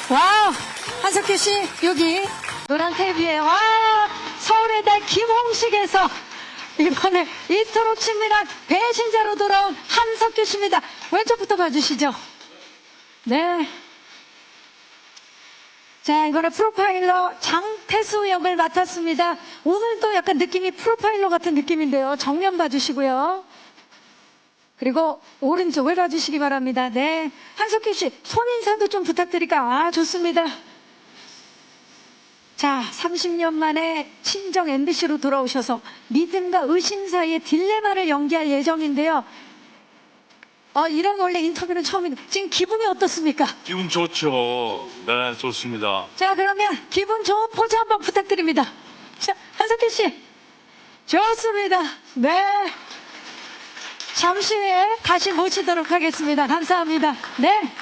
와우, 한석규 씨, 여기 노란 탭이에요. 와, 서울의 달 김홍식에서 이번에 이토록 친밀한 배신자로 돌아온 한석규 씨입니다. 왼쪽부터 봐주시죠. 네. 자, 이번에 프로파일러 장태수 역을 맡았습니다. 오늘도 약간 느낌이 프로파일러 같은 느낌인데요. 정면 봐주시고요. 그리고 오른쪽을 봐주시기 바랍니다. 네. 한석규 씨, 손인사도 좀 부탁드릴까요? 아, 좋습니다. 자, 30년 만에 친정 MBC로 돌아오셔서 믿음과 의심 사이의 딜레마를 연기할 예정인데요. 이런 원래 인터뷰는 처음인데 지금 기분이 어떻습니까? 기분 좋죠. 네, 좋습니다. 자, 그러면 기분 좋은 포즈 한번 부탁드립니다. 자, 한석규 씨. 좋습니다. 네. 잠시 후에 다시 모시도록 하겠습니다. 감사합니다. 네.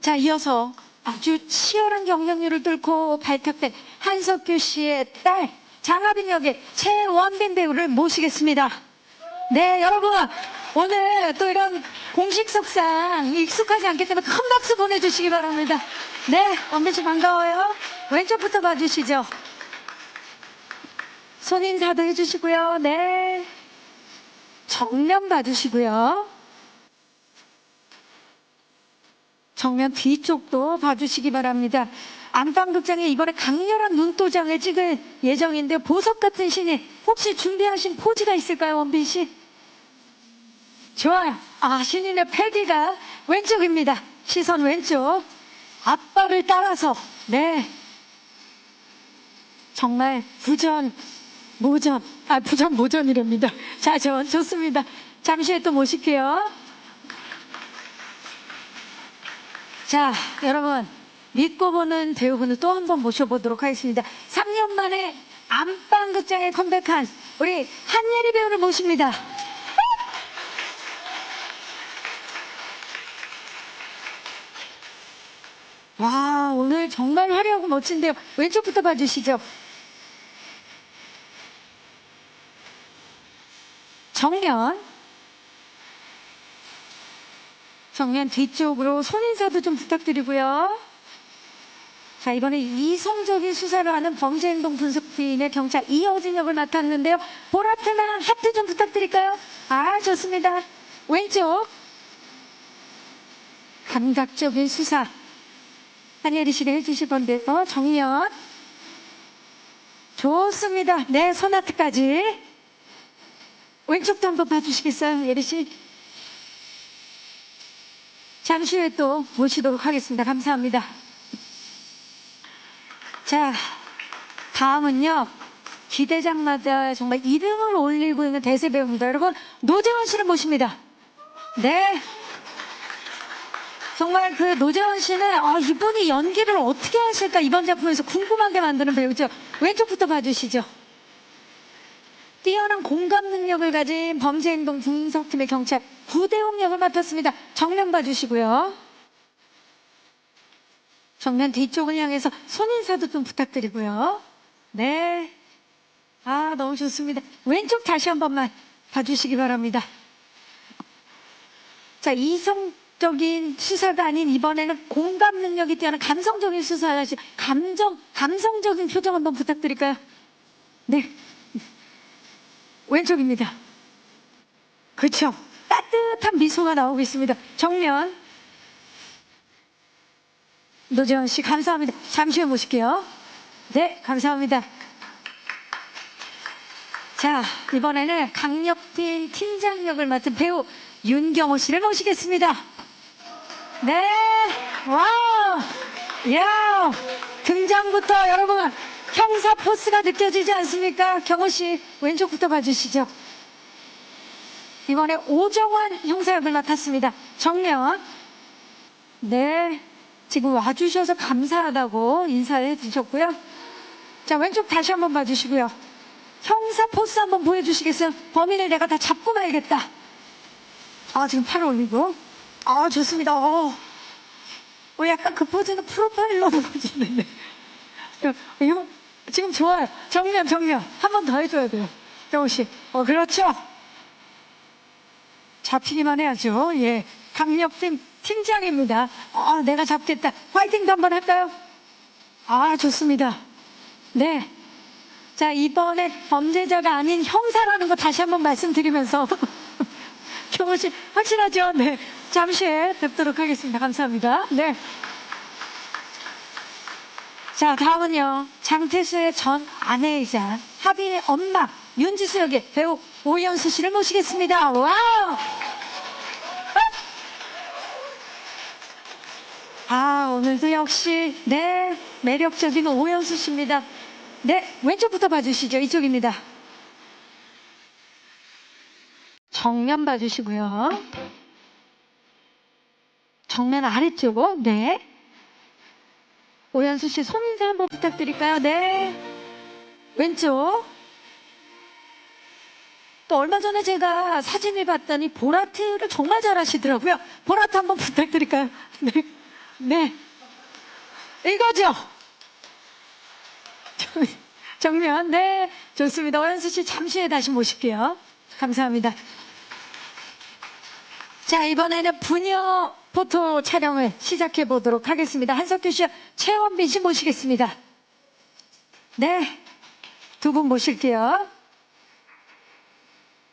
자, 이어서 아주 치열한 경쟁률을 뚫고 발탁된 한석규 씨의 딸 장하빈 역의 최원빈 배우를 모시겠습니다. 네, 여러분 오늘 또 이런 공식석상 익숙하지 않기 때문에 큰 박수 보내주시기 바랍니다. 네, 원빈 씨 반가워요. 왼쪽부터 봐주시죠. 손인사도 해주시고요. 네. 정면 봐주시고요. 정면 뒤쪽도 봐주시기 바랍니다. 안방극장에 이번에 강렬한 눈도장을 찍을 예정인데요. 보석 같은 신이 혹시 준비하신 포즈가 있을까요, 원빈 씨? 좋아요. 신인의 패디가 왼쪽입니다. 시선 왼쪽. 앞발을 따라서 네. 정말 부전모전이랍니다. 자, 좋습니다. 잠시 후에 또 모실게요. 자, 여러분 믿고 보는 배우분을 또 한 번 모셔보도록 하겠습니다. 3년 만에 안방극장에 컴백한 우리 한예리 배우를 모십니다. 와, 오늘 정말 화려하고 멋진데요. 왼쪽부터 봐주시죠. 정면 뒤쪽으로 손인사도 좀 부탁드리고요. 자, 이번에 이성적인 수사를 하는 범죄행동 분석팀의 경찰 이어진 역을 맡았는데요. 보라트나 하트 좀 부탁드릴까요? 아, 좋습니다. 왼쪽 감각적인 수사 한예리 씨가 해주실 건데요. 정면 좋습니다. 네, 손하트까지 왼쪽도 한번 봐주시겠어요, 예리 씨? 잠시 후에 또 모시도록 하겠습니다. 감사합니다. 자, 다음은요. 기대작마다 정말 이름을 올리고 있는 대세 배우입니다. 여러분, 노재원 씨를 모십니다. 네. 정말 그 노재원 씨는 이분이 연기를 어떻게 하실까 이번 작품에서 궁금하게 만드는 배우죠. 왼쪽부터 봐주시죠. 뛰어난 공감 능력을 가진 범죄행동 분석팀의 경찰 구대웅 역을 맡았습니다. 정면 봐주시고요. 정면 뒤쪽을 향해서 손인사도 좀 부탁드리고요. 네. 너무 좋습니다. 왼쪽 다시 한 번만 봐주시기 바랍니다. 자, 이성적인 수사가 아닌 이번에는 공감 능력이 뛰어난 감성적인 수사를 하시 감성적인 표정 한번 부탁드릴까요? 네. 왼쪽입니다. 그렇죠. 따뜻한 미소가 나오고 있습니다. 정면 노재원 씨 감사합니다. 잠시 후에 모실게요. 네, 감사합니다. 자, 이번에는 강력팀 팀장 역을 맡은 배우 윤경호 씨를 모시겠습니다. 네, 와우, 야, 등장부터 여러분 형사 포스가 느껴지지 않습니까? 경호 씨 왼쪽부터 봐주시죠. 이번에 오정환 형사 역을 맡았습니다. 정면. 네, 지금 와주셔서 감사하다고 인사해 주셨고요. 자, 왼쪽 다시 한번 봐주시고요. 형사 포스 한번 보여주시겠어요? 범인을 내가 다 잡고 말겠다. 지금 팔 올리고. 좋습니다. 약간 그 포즈는 프로파일러 포즈인데. 이거 지금 좋아요. 정면. 한 번 더 해줘야 돼요. 경호 씨. 그렇죠. 잡히기만 해야죠. 예. 강력팀 팀장입니다. 내가 잡겠다. 화이팅도 한번 할까요? 좋습니다. 네. 자, 이번에 범죄자가 아닌 형사라는 거 다시 한번 말씀드리면서. 경호 씨, 확실하죠? 네. 잠시 후에 뵙도록 하겠습니다. 감사합니다. 네. 자, 다음은요. 장태수의 전 아내이자 하빈의 엄마, 윤지수 역의 배우 오연수 씨를 모시겠습니다. 와우! 오늘도 역시, 네, 매력적인 오연수 씨입니다. 네, 왼쪽부터 봐주시죠. 이쪽입니다. 정면 봐주시고요. 정면 아래쪽, 네. 오연수 씨 손인사 한번 부탁드릴까요? 네. 왼쪽. 또 얼마 전에 제가 사진을 봤더니 보라트를 정말 잘하시더라고요. 보라트 한번 부탁드릴까요? 네. 네. 이거죠? 정면, 네. 좋습니다. 오연수 씨 잠시 후에 다시 모실게요. 감사합니다. 자, 이번에는 부녀 포토 촬영을 시작해 보도록 하겠습니다. 한석규 씨와 최원빈 씨 모시겠습니다. 네. 두 분 모실게요.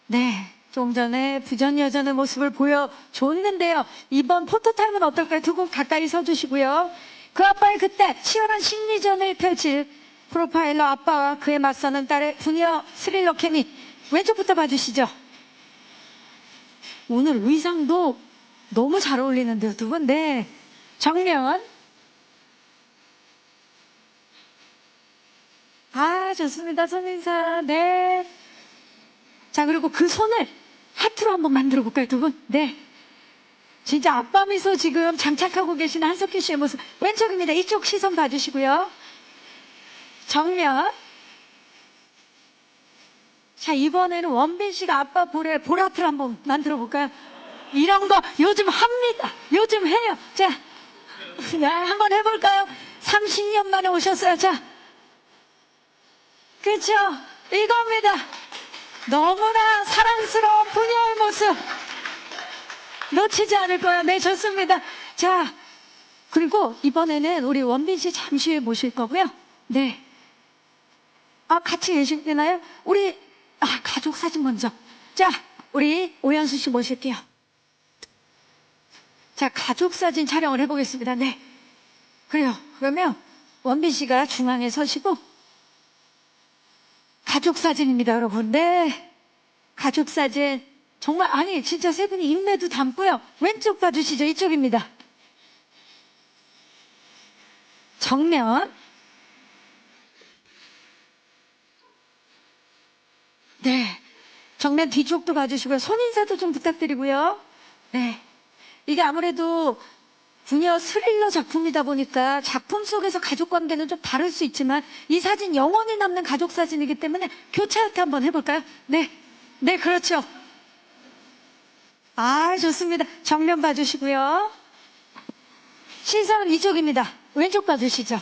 네. 좀 전에 부전여전의 모습을 보여줬는데요. 이번 포토타임은 어떨까요? 두 분 가까이 서주시고요. 그 아빠의 그때 치열한 심리전을 펼칠 프로파일러 아빠와 그에 맞서는 딸의 부녀 스릴러 케미. 왼쪽부터 봐주시죠. 오늘 의상도 너무 잘 어울리는데요, 두 분. 네. 정면. 좋습니다. 손인사. 네. 자, 그리고 그 손을 하트로 한번 만들어 볼까요, 두 분? 네. 진짜 아빠 미소 지금 장착하고 계시는 한석규 씨의 모습. 왼쪽입니다. 이쪽 시선 봐주시고요. 정면. 자, 이번에는 원빈 씨가 아빠 볼에 보라트를 한번 만들어 볼까요? 이런 거 요즘 합니다. 요즘 해요. 자, 한번 해볼까요? 30년 만에 오셨어요. 자, 그렇죠? 이겁니다. 너무나 사랑스러운 부녀의 모습 놓치지 않을 거예요. 네, 좋습니다. 자, 그리고 이번에는 우리 원빈 씨 잠시 후에 모실 거고요. 네. 같이 계시나요? 우리 가족 사진 먼저. 자, 우리 오연수 씨 모실게요. 자, 가족 사진 촬영을 해보겠습니다. 네. 그래요. 그러면 원빈 씨가 중앙에 서시고 가족 사진입니다, 여러분. 네. 가족 사진. 정말, 진짜 세 분이 인내도 담고요. 왼쪽 봐주시죠. 이쪽입니다. 정면. 네. 정면 뒤쪽도 봐주시고요. 손인사도 좀 부탁드리고요. 네. 이게 아무래도 부녀 스릴러 작품이다 보니까 작품 속에서 가족 관계는 좀 다를 수 있지만 이 사진 영원히 남는 가족 사진이기 때문에 교체 하트 한번 해볼까요? 네. 네, 그렇죠. 좋습니다. 정면 봐주시고요. 시선은 이쪽입니다. 왼쪽 봐주시죠.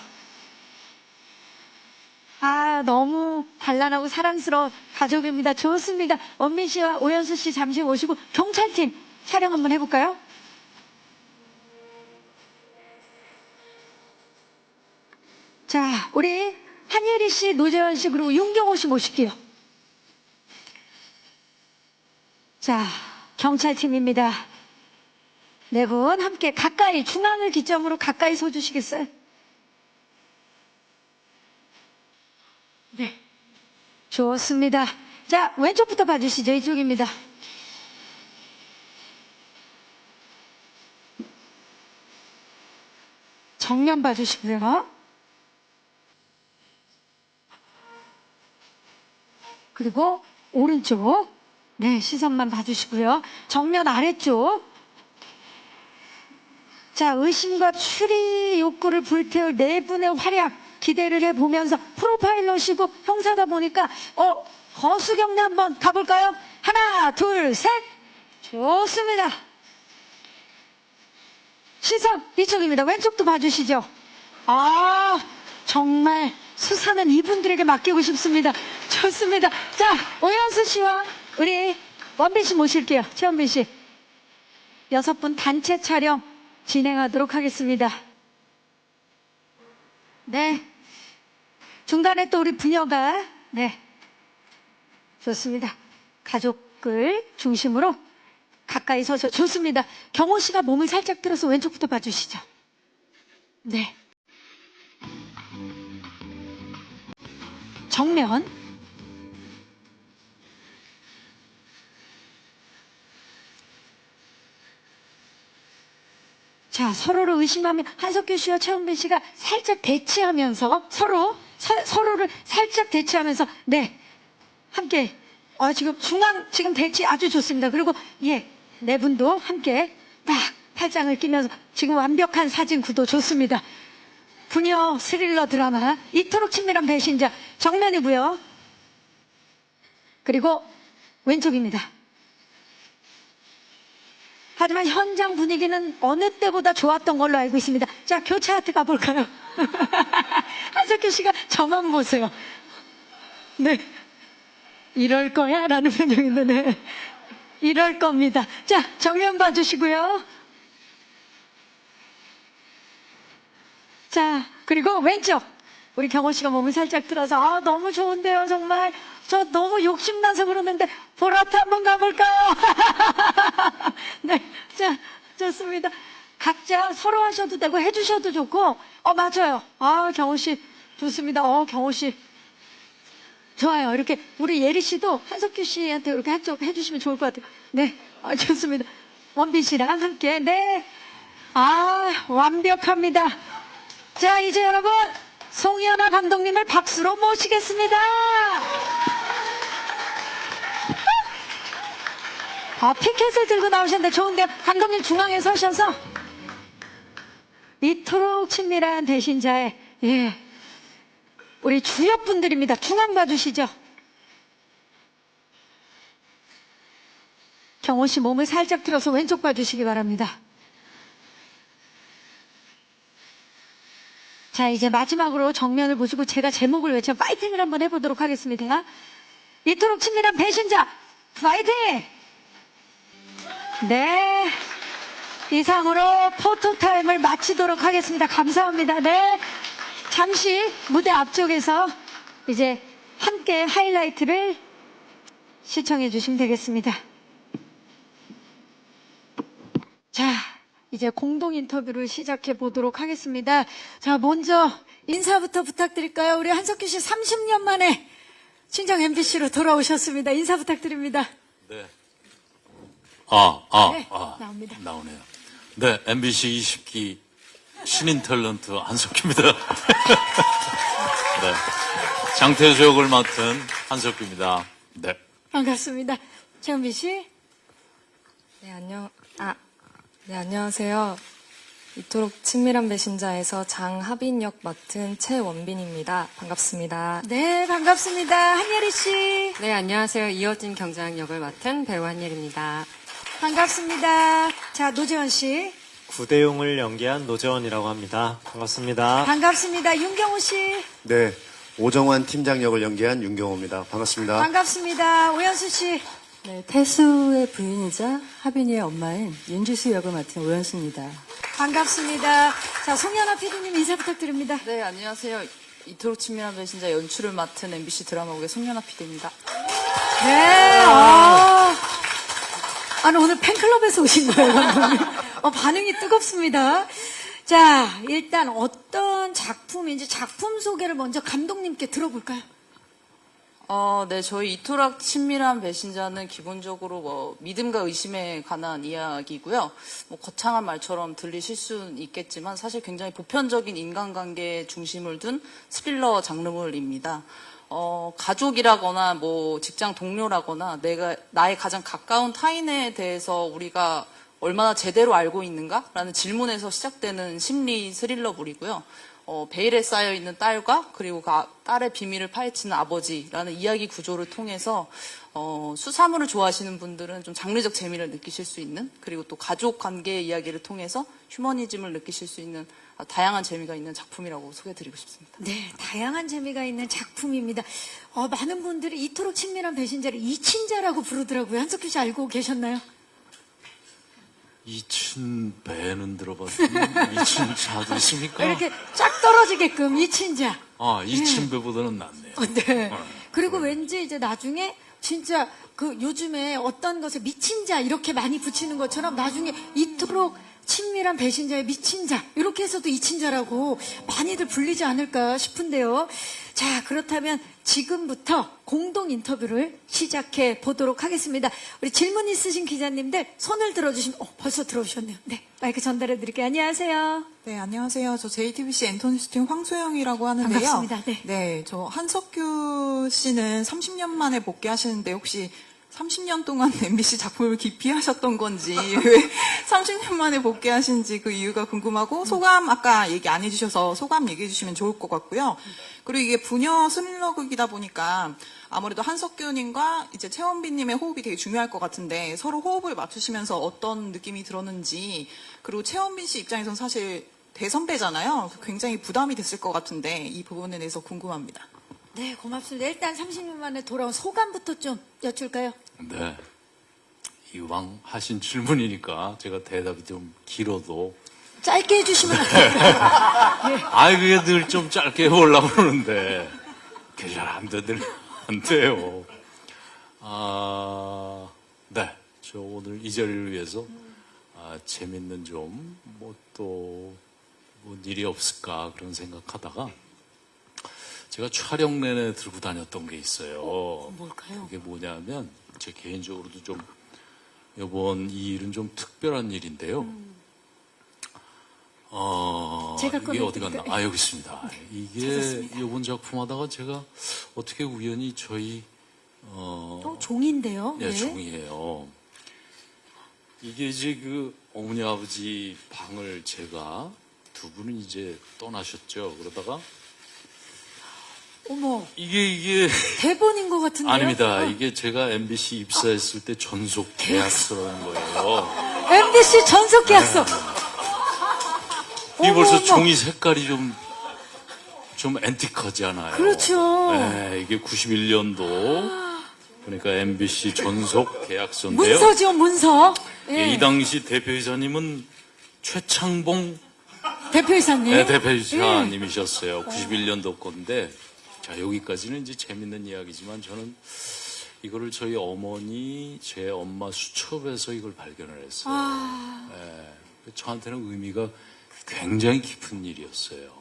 너무 단란하고 사랑스러운 가족입니다. 좋습니다. 원민 씨와 오연수 씨 잠시 모시고 경찰팀 촬영 한번 해볼까요? 자, 우리 한예리 씨, 노재환 씨, 그리고 윤경호 씨 모실게요. 자, 경찰팀입니다. 네 분 함께 가까이, 중앙을 기점으로 가까이 서주시겠어요? 네. 좋습니다. 자, 왼쪽부터 봐주시죠. 이쪽입니다. 정면 봐주시고요. 그리고 오른쪽. 네, 시선만 봐주시고요. 정면 아래쪽. 자, 의심과 추리 욕구를 불태울 네 분의 활약 기대를 해보면서 프로파일러시고 형사다 보니까 거수경례 한번 가볼까요? 하나, 둘, 셋. 좋습니다. 시선 이쪽입니다. 왼쪽도 봐주시죠. 정말 수사는 이분들에게 맡기고 싶습니다. 좋습니다. 자, 오연수 씨와 우리 원빈 씨 모실게요. 최원빈 씨. 6분 단체 촬영 진행하도록 하겠습니다. 네. 중간에 또 우리 부녀가, 네. 좋습니다. 가족을 중심으로 가까이 서서 좋습니다. 경호 씨가 몸을 살짝 들어서 왼쪽부터 봐주시죠. 네. 정면. 자, 서로를 의심하면 한석규 씨와 최원빈 씨가 살짝 대치하면서 서로를 살짝 대치하면서 네. 함께 지금 중앙 지금 대치 아주 좋습니다. 그리고 예. 네 분도 함께 딱 팔짱을 끼면서 지금 완벽한 사진 구도 좋습니다. 부녀 스릴러 드라마 이토록 친밀한 배신자 정면이고요. 그리고 왼쪽입니다. 하지만 현장 분위기는 어느 때보다 좋았던 걸로 알고 있습니다. 자, 교체 하트 가볼까요? 한석규 씨가 저만 보세요. 네. 이럴 거야? 라는 표정인데, 네. 이럴 겁니다. 자, 정면 봐주시고요. 자, 그리고 왼쪽. 우리 경호 씨가 몸을 살짝 들어서, 너무 좋은데요, 정말. 저 너무 욕심나서 그러는데, 보라트 한번 가볼까요? 네. 자, 좋습니다. 각자 서로 하셔도 되고, 해주셔도 좋고, 맞아요. 경호 씨, 좋습니다. 경호 씨. 좋아요. 이렇게, 우리 예리 씨도 한석규 씨한테 이렇게 한쪽 해주시면 좋을 것 같아요. 네. 좋습니다. 원빈 씨랑 함께, 네. 완벽합니다. 자, 이제 여러분, 송현아 감독님을 박수로 모시겠습니다. 피켓을 들고 나오셨는데 좋은데요. 감독님 중앙에 서셔서 이토록 친밀한 배신자의 예, 우리 주역분들입니다. 중앙 봐주시죠. 경호 씨 몸을 살짝 들어서 왼쪽 봐주시기 바랍니다. 자, 이제 마지막으로 정면을 보시고 제가 제목을 외쳐 파이팅을 한번 해보도록 하겠습니다. 이토록 친밀한 배신자 파이팅! 네. 이상으로 포토타임을 마치도록 하겠습니다. 감사합니다. 네. 잠시 무대 앞쪽에서 이제 함께 하이라이트를 시청해 주시면 되겠습니다. 자, 이제 공동 인터뷰를 시작해 보도록 하겠습니다. 자, 먼저 인사부터 부탁드릴까요? 우리 한석규 씨 30년 만에 친정 MBC로 돌아오셨습니다. 인사 부탁드립니다. 네. 네, 나옵니다. 나오네요. 네, MBC 20기 신인 탤런트 한석규입니다. 네. 장태조 역을 맡은 한석규입니다. 네. 반갑습니다. 최원빈 씨. 네, 안녕하세요. 이토록 친밀한 배신자에서 장하빈 역 맡은 최원빈입니다. 반갑습니다. 네, 반갑습니다. 한예리 씨. 네, 안녕하세요. 이어진 경장 역을 맡은 배우 한예리입니다. 반갑습니다. 자, 노재원 씨. 구대용을 연기한 노재원이라고 합니다. 반갑습니다. 반갑습니다. 윤경호 씨. 네, 오정환 팀장 역을 연기한 윤경호입니다. 반갑습니다. 반갑습니다. 오현수 씨. 네, 태수의 부인이자 하빈이의 엄마인 윤지수 역을 맡은 오연수입니다. 반갑습니다. 자, 송현아 PD님 인사 부탁드립니다. 네, 안녕하세요. 이토록 친밀한 배신자 연출을 맡은 MBC 드라마국의 송연아 PD입니다. 네, 아니, 오늘 팬클럽에서 오신 거예요, 감독님. 반응이 뜨겁습니다. 자, 일단 어떤 작품인지 작품 소개를 먼저 감독님께 들어볼까요? 네, 저희 이토록 친밀한 배신자는 기본적으로 믿음과 의심에 관한 이야기고요. 거창한 말처럼 들리실 수는 있겠지만 사실 굉장히 보편적인 인간관계 중심을 둔 스릴러 장르물입니다. 가족이라거나 직장 동료라거나 나의 가장 가까운 타인에 대해서 우리가 얼마나 제대로 알고 있는가라는 질문에서 시작되는 심리 스릴러물이고요. 베일에 쌓여있는 딸과 그리고 딸의 비밀을 파헤치는 아버지라는 이야기 구조를 통해서 수사물을 좋아하시는 분들은 좀 장르적 재미를 느끼실 수 있는, 그리고 또 가족 관계의 이야기를 통해서 휴머니즘을 느끼실 수 있는 다양한 재미가 있는 작품이라고 소개해드리고 싶습니다. 네, 다양한 재미가 있는 작품입니다. 많은 분들이 이토록 친밀한 배신자를 이친자라고 부르더라고요. 한석규 씨 알고 계셨나요? 2층 배는 들어봤더니 2층 자도 있습니까? 이렇게 쫙 떨어지게끔 2층자. 2층 배보다는 낫네요. 네. 그리고 왠지 이제 나중에 진짜 그 요즘에 어떤 것에 미친 자 이렇게 많이 붙이는 것처럼 나중에 이토록 친밀한 배신자의 미친 자 이렇게 해서도 이친자라고 많이들 불리지 않을까 싶은데요. 자, 그렇다면 지금부터 공동 인터뷰를 시작해 보도록 하겠습니다. 우리 질문 있으신 기자님들 손을 들어주시면 벌써 들어오셨네요. 네, 마이크 전달해 드릴게요. 안녕하세요. 네, 안녕하세요. 저 JTBC 엔터뉴스팀 황소영이라고 하는데요. 반갑습니다. 네. 네, 저 한석규 씨는 30년 만에 복귀하시는데 혹시 30년 동안 MBC 작품을 기피하셨던 건지 왜 30년 만에 복귀하신지 그 이유가 궁금하고 소감 아까 얘기 안 해주셔서 소감 얘기해 주시면 좋을 것 같고요. 그리고 이게 부녀 스릴러극이다 보니까 아무래도 한석규님과 이제 최원빈님의 호흡이 되게 중요할 것 같은데 서로 호흡을 맞추시면서 어떤 느낌이 들었는지 그리고 최원빈 씨 입장에서는 사실 대선배잖아요. 굉장히 부담이 됐을 것 같은데 이 부분에 대해서 궁금합니다. 네, 고맙습니다. 일단 30년 만에 돌아온 소감부터 좀 여쭐까요? 네. 이왕 하신 질문이니까 제가 대답이 좀 길어도 짧게 해주시면 안 돼요. 그게 늘 좀 짧게 해보려고 그러는데 그게 잘 안 돼요. 네. 저 오늘 이 자리를 위해서 재밌는 좀 뭔 일이 없을까 그런 생각하다가 제가 촬영 내내 들고 다녔던 게 있어요. 뭘까요? 그게 뭐냐면 제 개인적으로도 좀 이번 이 일은 좀 특별한 일인데요. 제가 이게 어디 꺼내드릴까요? 갔나? 여기 있습니다. 이게 이번 작품 하다가 제가 어떻게 우연히 저희 종인데요. 네, 종이에요. 이게 이제 그 어머니 아버지 방을 제가 두 분은 이제 떠나셨죠. 그러다가 어머, 이게 대본인 것 같은데요? 아닙니다. 이게 제가 MBC 입사했을 때 전속 계약서라는 거예요. MBC 전속 계약서. 이게 벌써 어머. 종이 색깔이 좀 앤티크하잖아요. 그렇죠. 네, 이게 91년도. 그러니까 MBC 전속 계약서인데요. 문서죠, 문서. 예, 이 당시 대표이사님은 최창봉 대표이사님. 네, 대표이사님이셨어요. 91년도 건데. 자, 여기까지는 이제 재밌는 이야기지만 저는 이거를 저희 어머니, 제 엄마 수첩에서 이걸 발견을 했어요. 예, 저한테는 의미가 굉장히 깊은 일이었어요.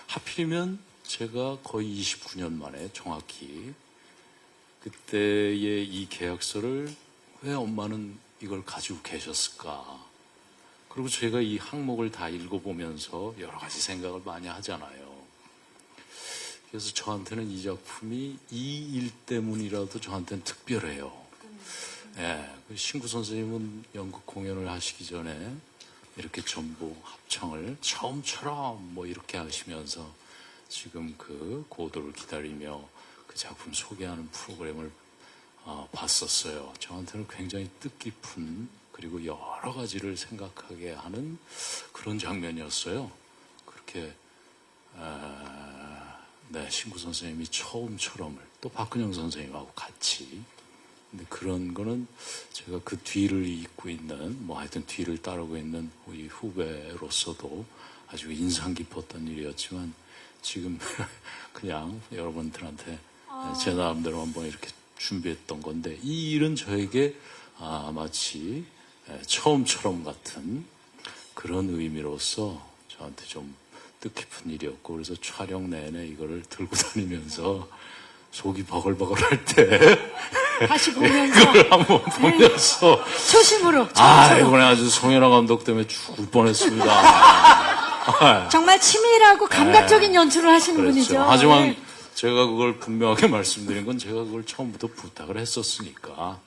하필이면 제가 거의 29년 만에 정확히 그때의 이 계약서를 왜 엄마는 이걸 가지고 계셨을까? 그리고 제가 이 항목을 다 읽어보면서 여러 가지 생각을 많이 하잖아요. 그래서 저한테는 이 작품이 이 일 때문이라도 저한테는 특별해요. 예, 신구 선생님은 연극 공연을 하시기 전에 이렇게 전부 합창을 처음처럼 뭐 이렇게 하시면서 지금 그 고도를 기다리며 그 작품 소개하는 프로그램을 봤었어요. 저한테는 굉장히 뜻깊은 그리고 여러 가지를 생각하게 하는 그런 장면이었어요. 그렇게 네, 신구 선생님이 처음처럼을 또 박근영 선생님하고 같이 근데 그런 거는 제가 그 뒤를 잇고 있는 뭐 하여튼 뒤를 따르고 있는 우리 후배로서도 아주 인상 깊었던 일이었지만 지금 그냥 여러분들한테 제 나름대로 한번 이렇게 준비했던 건데 이 일은 저에게 마치 처음처럼 같은 그런 의미로서 저한테 좀 뜻깊은 일이었고 그래서 촬영 내내 이거를 들고 다니면서 속이 버글버글 할 때 다시 보면서. 이걸 한번 보면서 초심으로. 이번에 아주 송현아 감독 때문에 죽을 뻔했습니다. 정말 치밀하고 감각적인 연출을 하시는 그렇죠. 분이죠. 하지만 네. 제가 그걸 분명하게 말씀드린 건 제가 그걸 처음부터 부탁을 했었으니까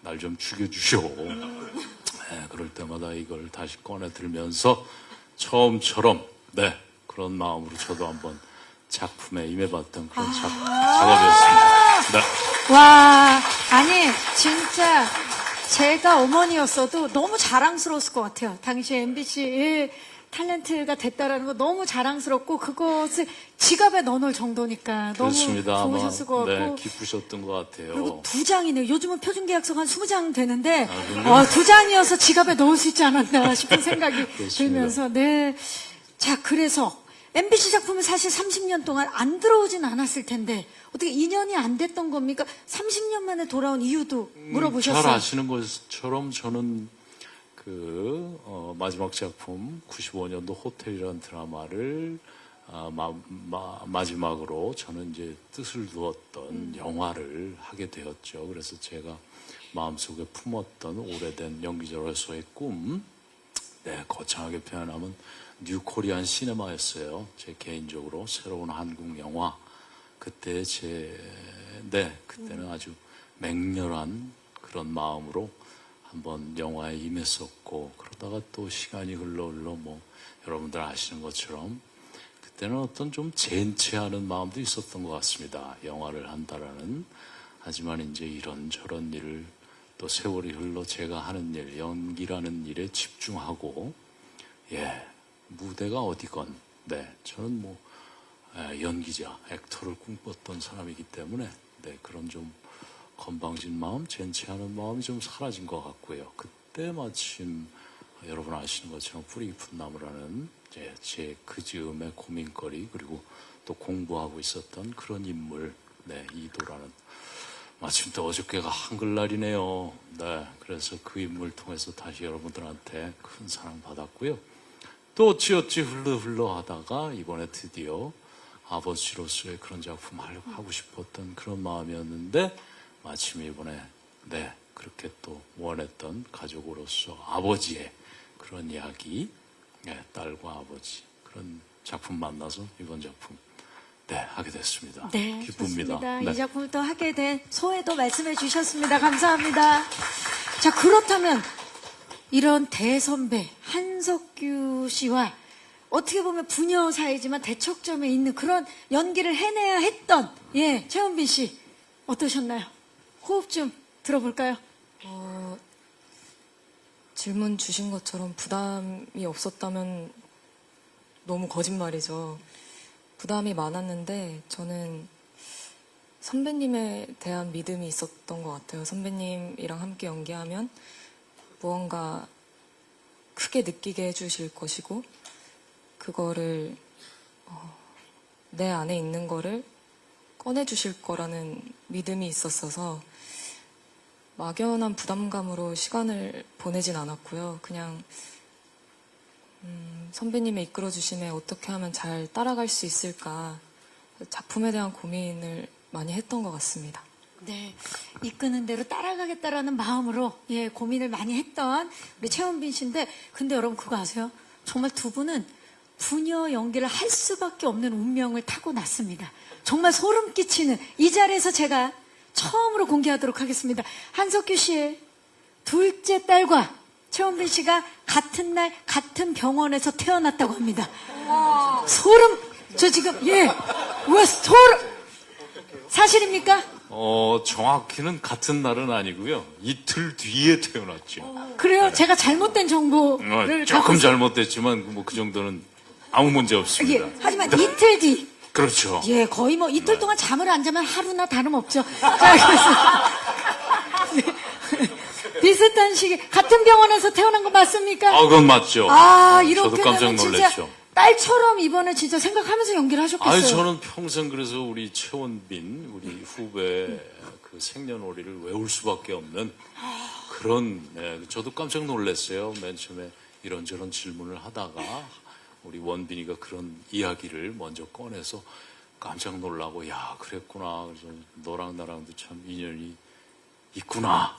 날 좀 죽여주시오. 네, 그럴 때마다 이걸 다시 꺼내 들면서 처음처럼 네 그런 마음으로 저도 한번 작품에 임해봤던 그런 작업이었습니다. 네. 와, 아니, 진짜 제가 어머니였어도 너무 자랑스러웠을 것 같아요. 당시 MBC 탤런트가 됐다라는 거 너무 자랑스럽고 그것을 지갑에 넣어놓을 정도니까 너무 그렇습니다. 좋으셨을 것 네, 같고 기쁘셨던 것 같아요. 그리고 2장이네요. 요즘은 표준계약서가 한 20장 되는데 그래요? 2장이어서 지갑에 넣을 수 있지 않았나 싶은 생각이 그렇습니다. 들면서 네. 자, 그래서 MBC 작품은 사실 30년 동안 안 들어오진 않았을 텐데 어떻게 2년이 안 됐던 겁니까? 30년 만에 돌아온 이유도 물어보셨어요. 잘 아시는 것처럼 저는 마지막 작품 95년도 호텔이라는 드라마를 마지막으로 저는 이제 뜻을 두었던 영화를 하게 되었죠. 그래서 제가 마음속에 품었던 오래된 연기자로서의 꿈, 네, 거창하게 표현하면 뉴 코리안 시네마였어요. 제 개인적으로 새로운 한국 영화. 그때는 아주 맹렬한 그런 마음으로 한번 영화에 임했었고, 그러다가 또 시간이 흘러 여러분들 아시는 것처럼 그때는 어떤 좀 젠체하는 마음도 있었던 것 같습니다. 영화를 한다라는. 하지만 이제 이런저런 일을 또 세월이 흘러 제가 하는 일, 연기라는 일에 집중하고, 무대가 어디건, 네, 저는 연기자, 액터를 꿈꿨던 사람이기 때문에, 네, 그런 좀 건방진 마음, 젠체하는 마음이 좀 사라진 것 같고요. 그때 마침 여러분 아시는 것처럼 뿌리 깊은 나무라는 제 그 즈음의 고민거리, 그리고 또 공부하고 있었던 그런 인물, 네, 이도라는, 마침 또 어저께가 한글날이네요. 네, 그래서 그 인물 통해서 다시 여러분들한테 큰 사랑 받았고요. 또 어찌어찌 흘러 하다가 이번에 드디어 아버지로서의 그런 작품 하고 싶었던 그런 마음이었는데, 마침 이번에, 네, 그렇게 또 원했던 가족으로서 아버지의 그런 이야기, 네, 딸과 아버지, 그런 작품 만나서 이번 작품, 네, 하게 됐습니다. 네, 기쁩니다. 좋습니다. 네. 이 작품을 또 하게 된 소회도 말씀해 주셨습니다. 감사합니다. 자, 그렇다면 이런 대선배 한석규 씨와 어떻게 보면 부녀 사이지만 대척점에 있는 그런 연기를 해내야 했던 최원빈 씨 어떠셨나요? 호흡 좀 들어볼까요? 질문 주신 것처럼 부담이 없었다면 너무 거짓말이죠. 부담이 많았는데 저는 선배님에 대한 믿음이 있었던 것 같아요. 선배님이랑 함께 연기하면 무언가 크게 느끼게 해주실 것이고, 그거를 내 안에 있는 거를 꺼내주실 거라는 믿음이 있었어서 막연한 부담감으로 시간을 보내진 않았고요. 그냥 선배님의 이끌어주심에 어떻게 하면 잘 따라갈 수 있을까, 작품에 대한 고민을 많이 했던 것 같습니다. 네, 이끄는 대로 따라가겠다라는 마음으로 고민을 많이 했던 우리 최원빈 씨인데, 근데 여러분 그거 아세요? 정말 두 분은 부녀 연기를 할 수밖에 없는 운명을 타고났습니다. 정말 소름 끼치는, 이 자리에서 제가 처음으로 공개하도록 하겠습니다. 한석규 씨의 둘째 딸과 최원빈 씨가 같은 날 같은 병원에서 태어났다고 합니다. 소름, 저 지금 왜 소름, 사실입니까? 정확히는 같은 날은 아니고요. 이틀 뒤에 태어났죠. 그래요? 제가 잘못된 정보를 조금 갖고 잘못됐지만 그 정도는 아무 문제 없습니다. 하지만 이틀 뒤, 그렇죠. 거의 이틀 동안 잠을 안 자면 하루나 다름없죠. 자, 그래서 비슷한 시기 같은 병원에서 태어난 거 맞습니까? 그건 맞죠. 이렇게 저도 깜짝 되면 진짜 놀랐죠. 딸처럼 이번에 진짜 생각하면서 연기를 하셨겠어요. 저는 평생 그래서 우리 최원빈, 우리 후배 그 생년월일을 외울 수밖에 없는 그런, 저도 깜짝 놀랐어요. 맨 처음에 이런저런 질문을 하다가 우리 원빈이가 그런 이야기를 먼저 꺼내서 깜짝 놀라고, 야, 그랬구나. 그래서 너랑 나랑도 참 인연이 있구나.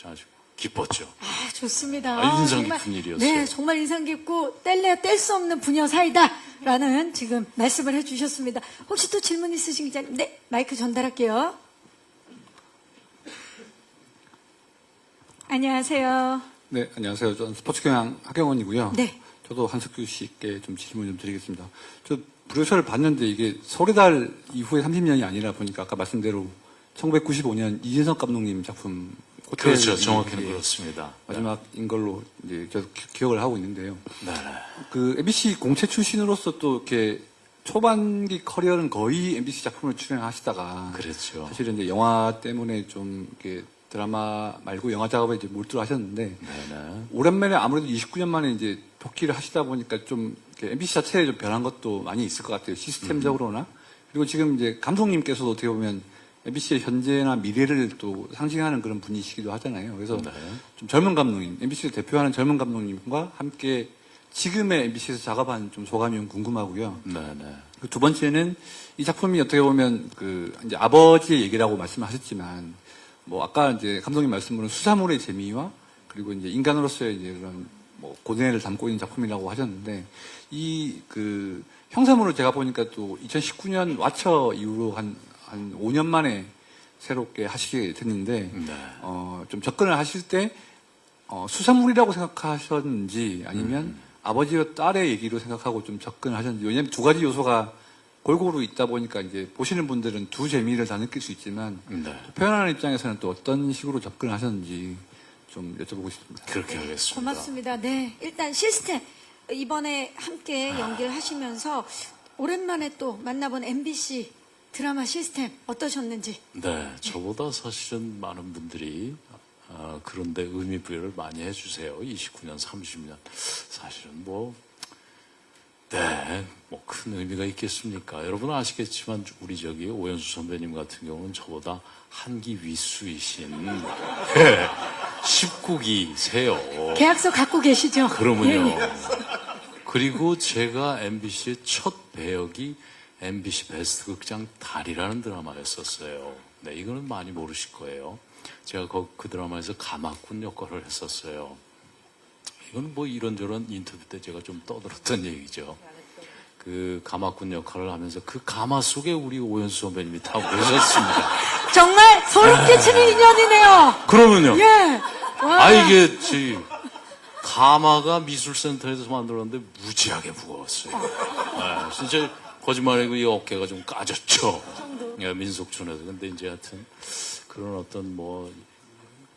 아주 기뻤죠. 좋습니다. 인상 정말, 깊은 일이었어요. 네, 정말 인상 깊고 뗄래야 뗄 수 없는 부녀 사이다라는 지금 말씀을 해주셨습니다. 혹시 또 질문 있으신 기자님? 네, 마이크 전달할게요. 안녕하세요. 네, 안녕하세요. 저는 스포츠경향 하경원이고요. 네. 저도 한석규 씨께 좀 질문 좀 드리겠습니다. 저 브로셔를 봤는데 이게 소래달 이후에 30년이 아니라 보니까 아까 말씀대로 1995년 이진석 감독님 작품 호텔 그렇죠. 정확히는 예, 그렇습니다. 마지막인 걸로 이제 저 기억을 하고 있는데요. 네. 그 MBC 공채 출신으로서 또 이렇게 초반기 커리어는 거의 MBC 작품을 출연하시다가 그랬죠. 사실은 이제 영화 때문에 좀 이렇게 드라마 말고 영화 작업에 이제 몰두를 하셨는데 네네. 오랜만에 아무래도 29년 만에 이제 복귀를 하시다 보니까 좀 MBC 자체에 좀 변한 것도 많이 있을 것 같아요. 시스템적으로나. 그리고 지금 이제 감독님께서도 어떻게 보면 MBC의 현재나 미래를 또 상징하는 그런 분이시기도 하잖아요. 그래서 네. 좀 젊은 감독님, MBC를 대표하는 젊은 감독님과 함께 지금의 MBC에서 작업한 좀 소감이 좀 궁금하고요. 네네. 그 두 번째는 이 작품이 어떻게 보면 그 이제 아버지의 얘기라고 말씀하셨지만 뭐 아까 이제 감독님 말씀으로는 수사물의 재미와 그리고 이제 인간으로서의 이제 그런 뭐 고뇌를 담고 있는 작품이라고 하셨는데 이 그 형사물을 제가 보니까 또 2019년 와처 이후로 한 5년 만에 새롭게 하시게 됐는데 네. 좀 접근을 하실 때 수사물이라고 생각하셨는지 아니면 아버지와 딸의 얘기로 생각하고 좀 접근을 하셨는지 왜냐하면 두 가지 요소가 골고루 있다 보니까 이제 보시는 분들은 두 재미를 다 느낄 수 있지만 네. 표현하는 입장에서는 또 어떤 식으로 접근을 하셨는지 좀 여쭤보고 싶습니다. 그렇게 하겠습니다. 고맙습니다. 네. 일단 시스템. 이번에 함께 연기를 하시면서 오랜만에 또 만나본 MBC 드라마 시스템 어떠셨는지. 네, 저보다 사실은 많은 분들이 그런데 의미 부여를 많이 해주세요. 29년, 30년. 사실은 뭐, 네, 뭐 큰 의미가 있겠습니까? 여러분은 아시겠지만 우리 오연수 선배님 같은 경우는 저보다 한 기 위수이신 19기세요. 계약서 갖고 계시죠? 그러면요. 예, 예. 그리고 제가 MBC의 첫 배역이 MBC 베스트 극장 달이라는 드라마였었어요. 네, 이거는 많이 모르실 거예요. 제가 그 드라마에서 가마꾼 역할을 했었어요. 이건 뭐 이런저런 인터뷰 때 제가 좀 떠들었던 얘기죠. 그 가마꾼 역할을 하면서 그 가마 속에 우리 오연수 선배님이 타고 계셨습니다. 정말 소름 끼치는 인연이네요. 그러면요. 예. 와. 이게 가마가 미술센터에서 만들었는데 무지하게 무거웠어요. 네, 진짜 거짓말이고 이 어깨가 좀 까졌죠. 예, 민속촌에서. 근데 이제 하여튼 그런 어떤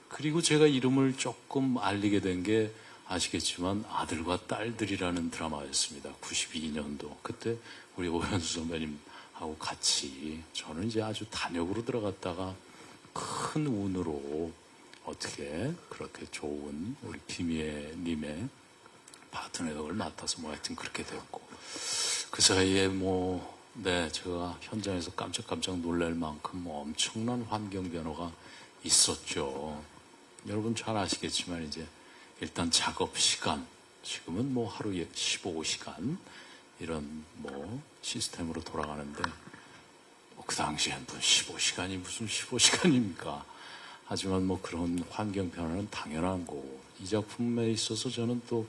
그리고 제가 이름을 조금 알리게 된 게 아시겠지만 아들과 딸들이라는 드라마였습니다. 92년도. 그때 우리 오현수 선배님하고 같이 저는 이제 아주 단역으로 들어갔다가 큰 운으로 어떻게 그렇게 좋은 우리 김희애님의 파트너 역을 맡아서 하여튼 그렇게 됐고 그 사이에 네, 제가 현장에서 깜짝깜짝 놀랄 만큼 엄청난 환경 변화가 있었죠. 여러분 잘 아시겠지만 이제 일단 작업 시간, 지금은 하루에 15시간 이런 시스템으로 돌아가는데 그 당시엔 15시간이 무슨 15시간입니까? 하지만 그런 환경 변화는 당연한 거고 이 작품에 있어서 저는 또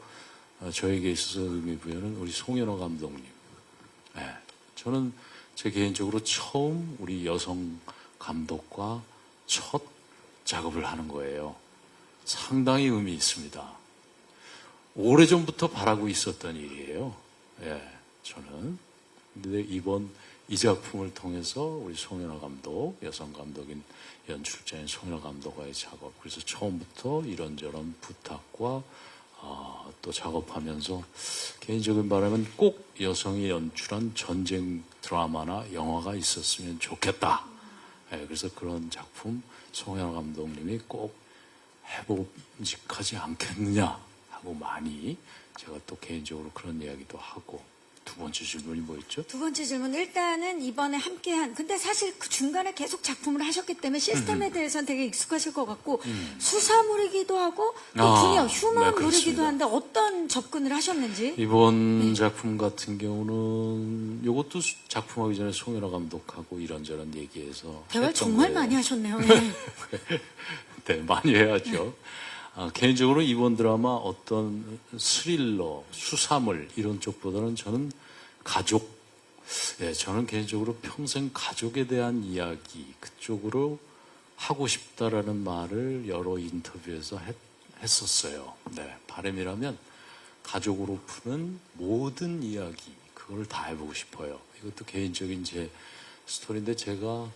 저에게 있어서 의미 부여는 우리 송현호 감독님. 네, 저는 제 개인적으로 처음 우리 여성 감독과 첫 작업을 하는 거예요. 상당히 의미 있습니다. 오래전부터 바라고 있었던 일이에요. 예, 저는. 근데 이번 이 작품을 통해서 우리 송현아 감독, 여성 감독인 연출자인 송현아 감독과의 작업. 그래서 처음부터 이런저런 부탁과 또 작업하면서 개인적인 바람은 꼭 여성이 연출한 전쟁 드라마나 영화가 있었으면 좋겠다. 예, 그래서 그런 작품 송현아 감독님이 꼭 해봄직하지 않겠느냐 하고 많이 제가 또 개인적으로 그런 이야기도 하고 두 번째 질문이 뭐였죠? 두 번째 질문 일단은 이번에 함께한 근데 사실 그 중간에 계속 작품을 하셨기 때문에 시스템에 대해서는 되게 익숙하실 것 같고 수사물이기도 하고 또 분야 휴먼물이기도 그렇습니다. 한데 어떤 접근을 하셨는지 이번 작품 같은 경우는 이것도 작품하기 전에 송현아 감독하고 이런저런 얘기해서 대화를 했던 정말 거예요. 많이 하셨네요. 네. 네, 많이 해야죠. 개인적으로 이번 드라마 어떤 스릴러, 수사물 이런 쪽보다는 저는 가족, 저는 개인적으로 평생 가족에 대한 이야기 그쪽으로 하고 싶다라는 말을 여러 인터뷰에서 했었어요. 네, 바람이라면 가족으로 푸는 모든 이야기 그걸 다 해보고 싶어요. 이것도 개인적인 제 스토리인데 제가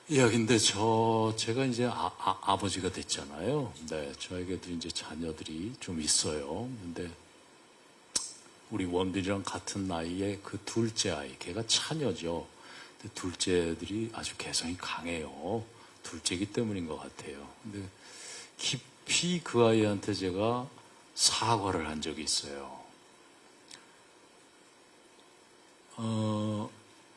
이야기인데 제가 이제 아버지가 됐잖아요. 네, 저에게도 이제 자녀들이 좀 있어요. 근데 우리 원빈이랑 같은 나이에 그 둘째 아이, 걔가 차녀죠. 근데 둘째들이 아주 개성이 강해요. 둘째이기 때문인 것 같아요. 근데 깊이 그 아이한테 제가 사과를 한 적이 있어요.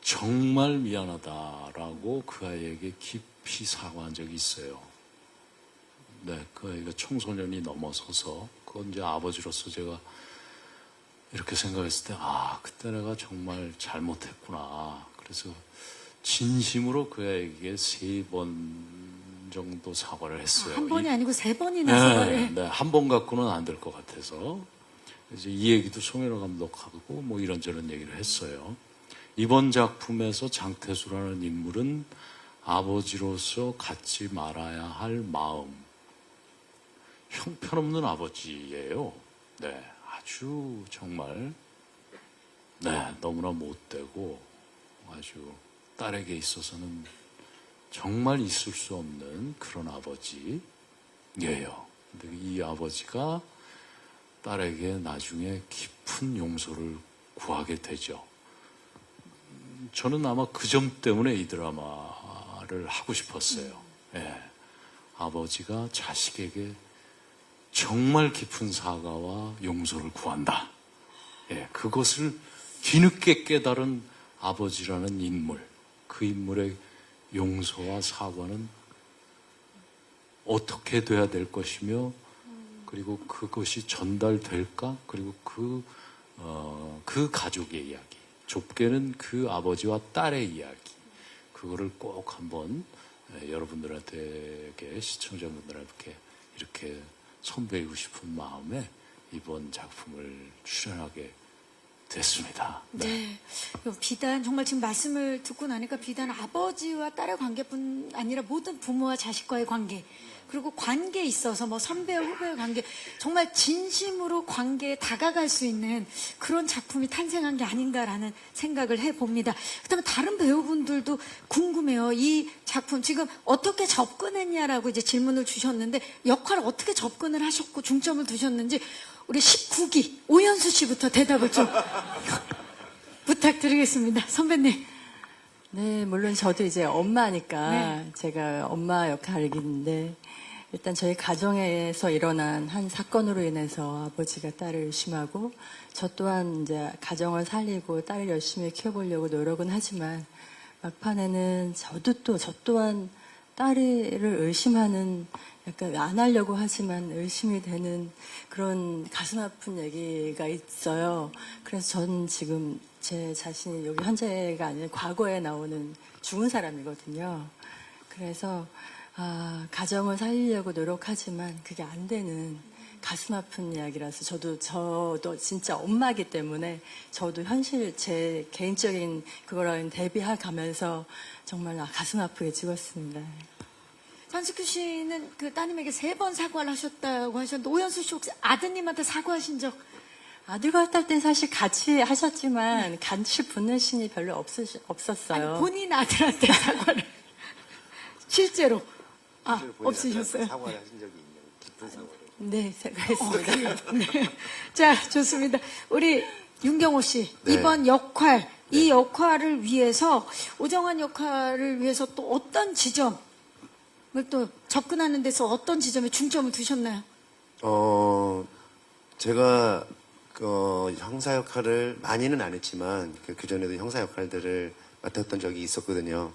정말 미안하다라고 그 아이에게 깊이 사과한 적이 있어요. 네, 그 아이가 청소년이 넘어서서, 그건 이제 아버지로서 제가 이렇게 생각했을 때, 그때 내가 정말 잘못했구나. 그래서 진심으로 그 아이에게 3번 정도 사과를 했어요. 한 번이 아니고 3번이나 사과를. 네, 한 번 갖고는 안 될 것 같아서. 이제 이 얘기도 송현호 감독하고 뭐 이런저런 얘기를 했어요. 이번 작품에서 장태수라는 인물은 아버지로서 갖지 말아야 할 마음, 형편없는 아버지예요. 네, 아주 정말 너무나 못되고 아주 딸에게 있어서는 정말 있을 수 없는 그런 아버지예요. 근데 이 아버지가 딸에게 나중에 깊은 용서를 구하게 되죠. 저는 아마 그 점 때문에 이 드라마를 하고 싶었어요. 아버지가 자식에게 정말 깊은 사과와 용서를 구한다. 그것을 뒤늦게 깨달은 아버지라는 인물, 그 인물의 용서와 사과는 어떻게 돼야 될 것이며, 그리고 그것이 전달될까? 그리고 그 가족의 이야기, 좁게는 그 아버지와 딸의 이야기, 그거를 꼭 한번 여러분들한테, 시청자분들에게 이렇게 선보이고 싶은 마음에 이번 작품을 출연하게 됐습니다. 네. 비단 정말 지금 말씀을 듣고 나니까 비단 아버지와 딸의 관계뿐 아니라 모든 부모와 자식과의 관계, 그리고 관계에 있어서 뭐 선배와 후배의 관계, 정말 진심으로 관계에 다가갈 수 있는 그런 작품이 탄생한 게 아닌가라는 생각을 해봅니다. 그다음에 다른 배우분들도 궁금해요. 이 작품 지금 어떻게 접근했냐라고 이제 질문을 주셨는데, 역할을 어떻게 접근을 하셨고 중점을 두셨는지 우리 19기 오연수 씨부터 대답을 좀 부탁드리겠습니다. 선배님. 네, 물론 저도 이제 엄마니까 네. 제가 엄마 역할이긴데, 일단 저희 가정에서 일어난 한 사건으로 인해서 아버지가 딸을 의심하고, 저 또한 이제 가정을 살리고 딸을 열심히 키워보려고 노력은 하지만, 막판에는 저 또한 딸을 의심하는, 약간 안 하려고 하지만 의심이 되는 그런 가슴 아픈 얘기가 있어요. 그래서 저는 지금 제 자신이 여기 현재가 아니라 과거에 나오는 죽은 사람이거든요. 그래서 가정을 살리려고 노력하지만 그게 안 되는 가슴 아픈 이야기라서, 저도 진짜 엄마기 때문에 저도 현실, 제 개인적인 그거랑 대비해 가면서 정말 가슴 아프게 찍었습니다. 한숙규 씨는 그 따님에게 3번 사과를 하셨다고 하셨는데, 오연수 씨 혹시 아드님한테 사과하신 적? 아들과 딸 땐 사실 같이 하셨지만 같이 붙는 신이 별로 없었어요. 아니, 본인 아들한테 사과를 실제로 없으셨어요? 사과를 하신 적이 있냐고, 깊은 사과를. 네, 생각했습니다. 네. 자, 좋습니다. 우리 윤경호 씨, 네. 이번 역할, 이 역할을 위해서, 오정환 역할을 위해서 또 어떤 지점을 또 접근하는 데서 어떤 지점에 중점을 두셨나요? 제가 형사 역할을 많이는 안 했지만 그 전에도 형사 역할들을 맡았던 적이 있었거든요.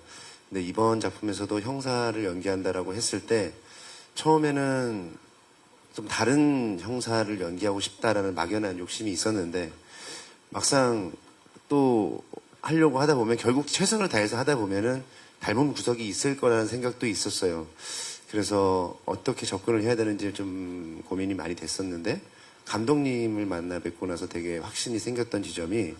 근데 이번 작품에서도 형사를 연기한다라고 했을 때 처음에는 좀 다른 형사를 연기하고 싶다라는 막연한 욕심이 있었는데, 막상 또 하려고 하다 보면 결국 최선을 다해서 하다 보면은 닮은 구석이 있을 거라는 생각도 있었어요. 그래서 어떻게 접근을 해야 되는지 좀 고민이 많이 됐었는데, 감독님을 만나 뵙고 나서 되게 확신이 생겼던 지점이,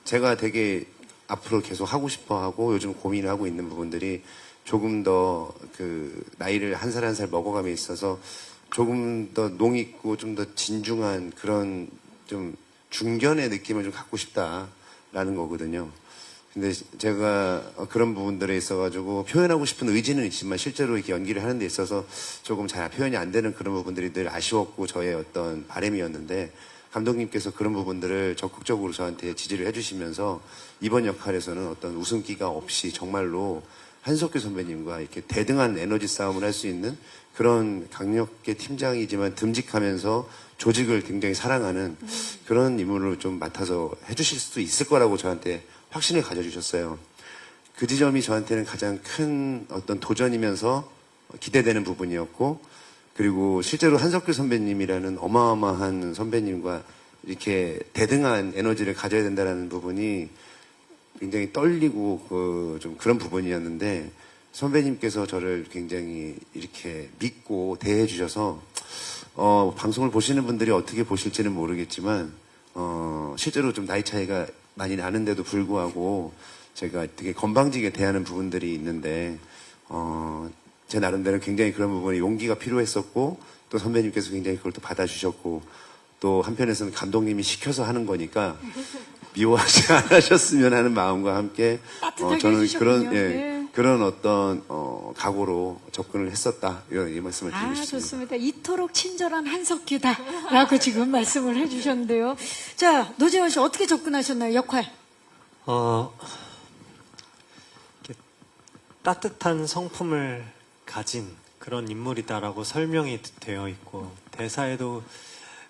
제가 되게 앞으로 계속 하고 싶어 하고 요즘 고민을 하고 있는 부분들이 조금 더 그 나이를 한 살 한 살 먹어감에 있어서 조금 더 농있고 좀 더 진중한 그런 좀 중견의 느낌을 좀 갖고 싶다라는 거거든요. 근데 제가 그런 부분들에 있어가지고 표현하고 싶은 의지는 있지만 실제로 이렇게 연기를 하는 데 있어서 조금 잘 표현이 안 되는 그런 부분들이 늘 아쉬웠고 저의 어떤 바람이었는데 감독님께서 그런 부분들을 적극적으로 저한테 지지를 해주시면서 이번 역할에서는 어떤 웃음기가 없이 정말로 한석규 선배님과 이렇게 대등한 에너지 싸움을 할 수 있는 그런 강력계 팀장이지만 듬직하면서 조직을 굉장히 사랑하는 그런 인물을 좀 맡아서 해주실 수도 있을 거라고 저한테 확신을 가져주셨어요. 그 지점이 저한테는 가장 큰 어떤 도전이면서 기대되는 부분이었고, 그리고 실제로 한석규 선배님이라는 어마어마한 선배님과 이렇게 대등한 에너지를 가져야 된다는 부분이 굉장히 떨리고 좀 그런 부분이었는데 선배님께서 저를 굉장히 이렇게 믿고 대해 주셔서 방송을 보시는 분들이 어떻게 보실지는 모르겠지만 실제로 좀 나이 차이가 많이 나는데도 불구하고 제가 되게 건방지게 대하는 부분들이 있는데 제 나름대로 굉장히 그런 부분에 용기가 필요했었고 또 선배님께서 굉장히 그걸 또 받아주셨고 또 한편에서는 감독님이 시켜서 하는 거니까 미워하지 않으셨으면 하는 마음과 함께 따뜻하게 저는 해주셨군요. 그런 네. 그런 어떤 각오로 접근을 했었다 이런 이 말씀을 드리고 아, 싶습니다. 좋습니다. 이토록 친절한 한석규다라고 지금 말씀을 해주셨는데요. 자, 노재원 씨 어떻게 접근하셨나요? 역할. 이렇게 따뜻한 성품을 가진 그런 인물이다라고 설명이 되어 있고 대사에도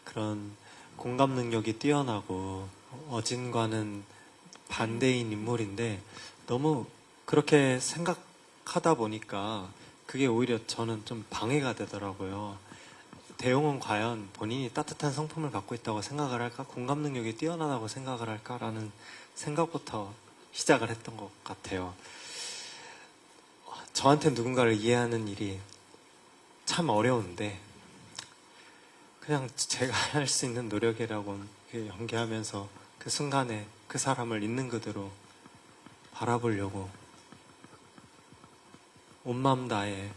그런 공감 능력이 뛰어나고 어진과는 반대인 인물인데 너무 그렇게 생각하다 보니까 그게 오히려 저는 좀 방해가 되더라고요. 대용은 과연 본인이 따뜻한 성품을 갖고 있다고 생각을 할까? 공감 능력이 뛰어나다고 생각을 할까라는 생각부터 시작을 했던 것 같아요. 저한테 누군가를 이해하는 일이 참 어려운데 그냥 제가 할 수 있는 노력이라고 연기하면서 그 순간에 그 사람을 있는 그대로 바라보려고 온 마음 다해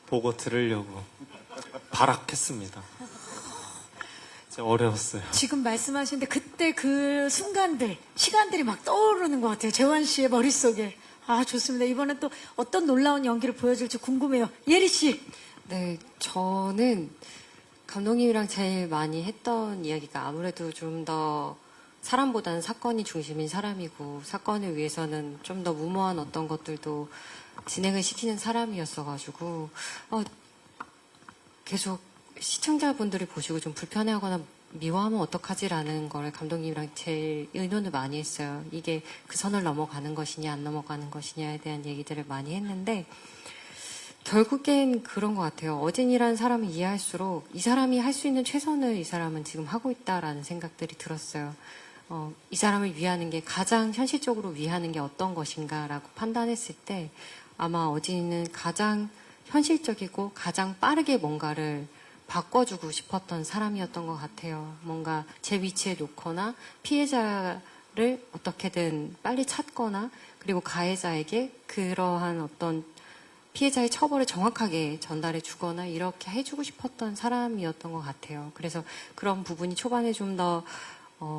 보고 들으려고 발악했습니다. 진짜 어려웠어요. 지금 말씀하시는데 그때 그 순간들, 시간들이 막 떠오르는 것 같아요. 재환 씨의 머릿속에. 아, 좋습니다. 이번엔 또 어떤 놀라운 연기를 보여줄지 궁금해요. 예리 씨. 네, 저는 감독님이랑 제일 많이 했던 이야기가 아무래도 좀 더 사람보다는 사건이 중심인 사람이고 사건을 위해서는 좀 더 무모한 어떤 것들도 진행을 시키는 사람이었어가지고 계속 시청자분들이 보시고 좀 불편해하거나 미워하면 어떡하지라는 걸 감독님이랑 제일 의논을 많이 했어요. 이게 그 선을 넘어가는 것이냐 안 넘어가는 것이냐에 대한 얘기들을 많이 했는데 결국엔 그런 것 같아요. 어진이라는 사람을 이해할수록 이 사람이 할 수 있는 최선을 이 사람은 지금 하고 있다라는 생각들이 들었어요. 이 사람을 위하는 게 가장 현실적으로 위하는 게 어떤 것인가라고 판단했을 때 아마 어진이는 가장 현실적이고 가장 빠르게 뭔가를 바꿔주고 싶었던 사람이었던 것 같아요. 뭔가 제 위치에 놓거나 피해자를 어떻게든 빨리 찾거나 그리고 가해자에게 그러한 어떤 피해자의 처벌을 정확하게 전달해 주거나 이렇게 해주고 싶었던 사람이었던 것 같아요. 그래서 그런 부분이 초반에 좀 더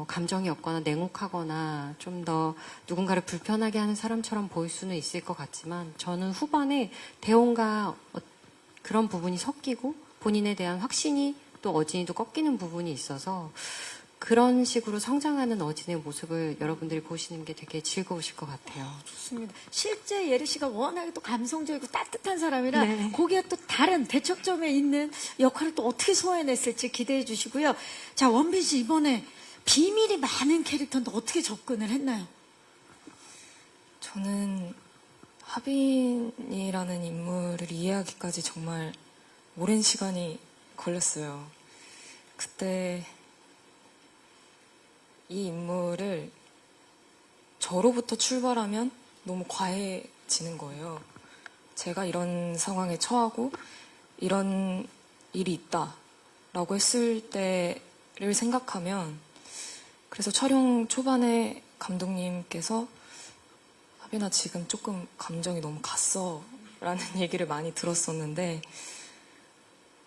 감정이 없거나 냉혹하거나 좀 더 누군가를 불편하게 하는 사람처럼 보일 수는 있을 것 같지만 저는 후반에 대원과 그런 부분이 섞이고 본인에 대한 확신이 또 어진이도 꺾이는 부분이 있어서 그런 식으로 성장하는 어진의 모습을 여러분들이 보시는 게 되게 즐거우실 것 같아요. 좋습니다. 실제 예리 씨가 워낙에 또 감성적이고 따뜻한 사람이라 네. 거기에 또 다른 대척점에 있는 역할을 또 어떻게 소화해냈을지 기대해 주시고요. 자, 원빈 씨 이번에 비밀이 많은 캐릭터인데 어떻게 접근을 했나요? 저는 하빈이라는 인물을 이해하기까지 정말 오랜 시간이 걸렸어요. 그때 이 인물을 저로부터 출발하면 너무 과해지는 거예요. 제가 이런 상황에 처하고 이런 일이 있다라고 했을 때를 생각하면 그래서 촬영 초반에 감독님께서 하빈아 지금 조금 감정이 너무 갔어 라는 얘기를 많이 들었었는데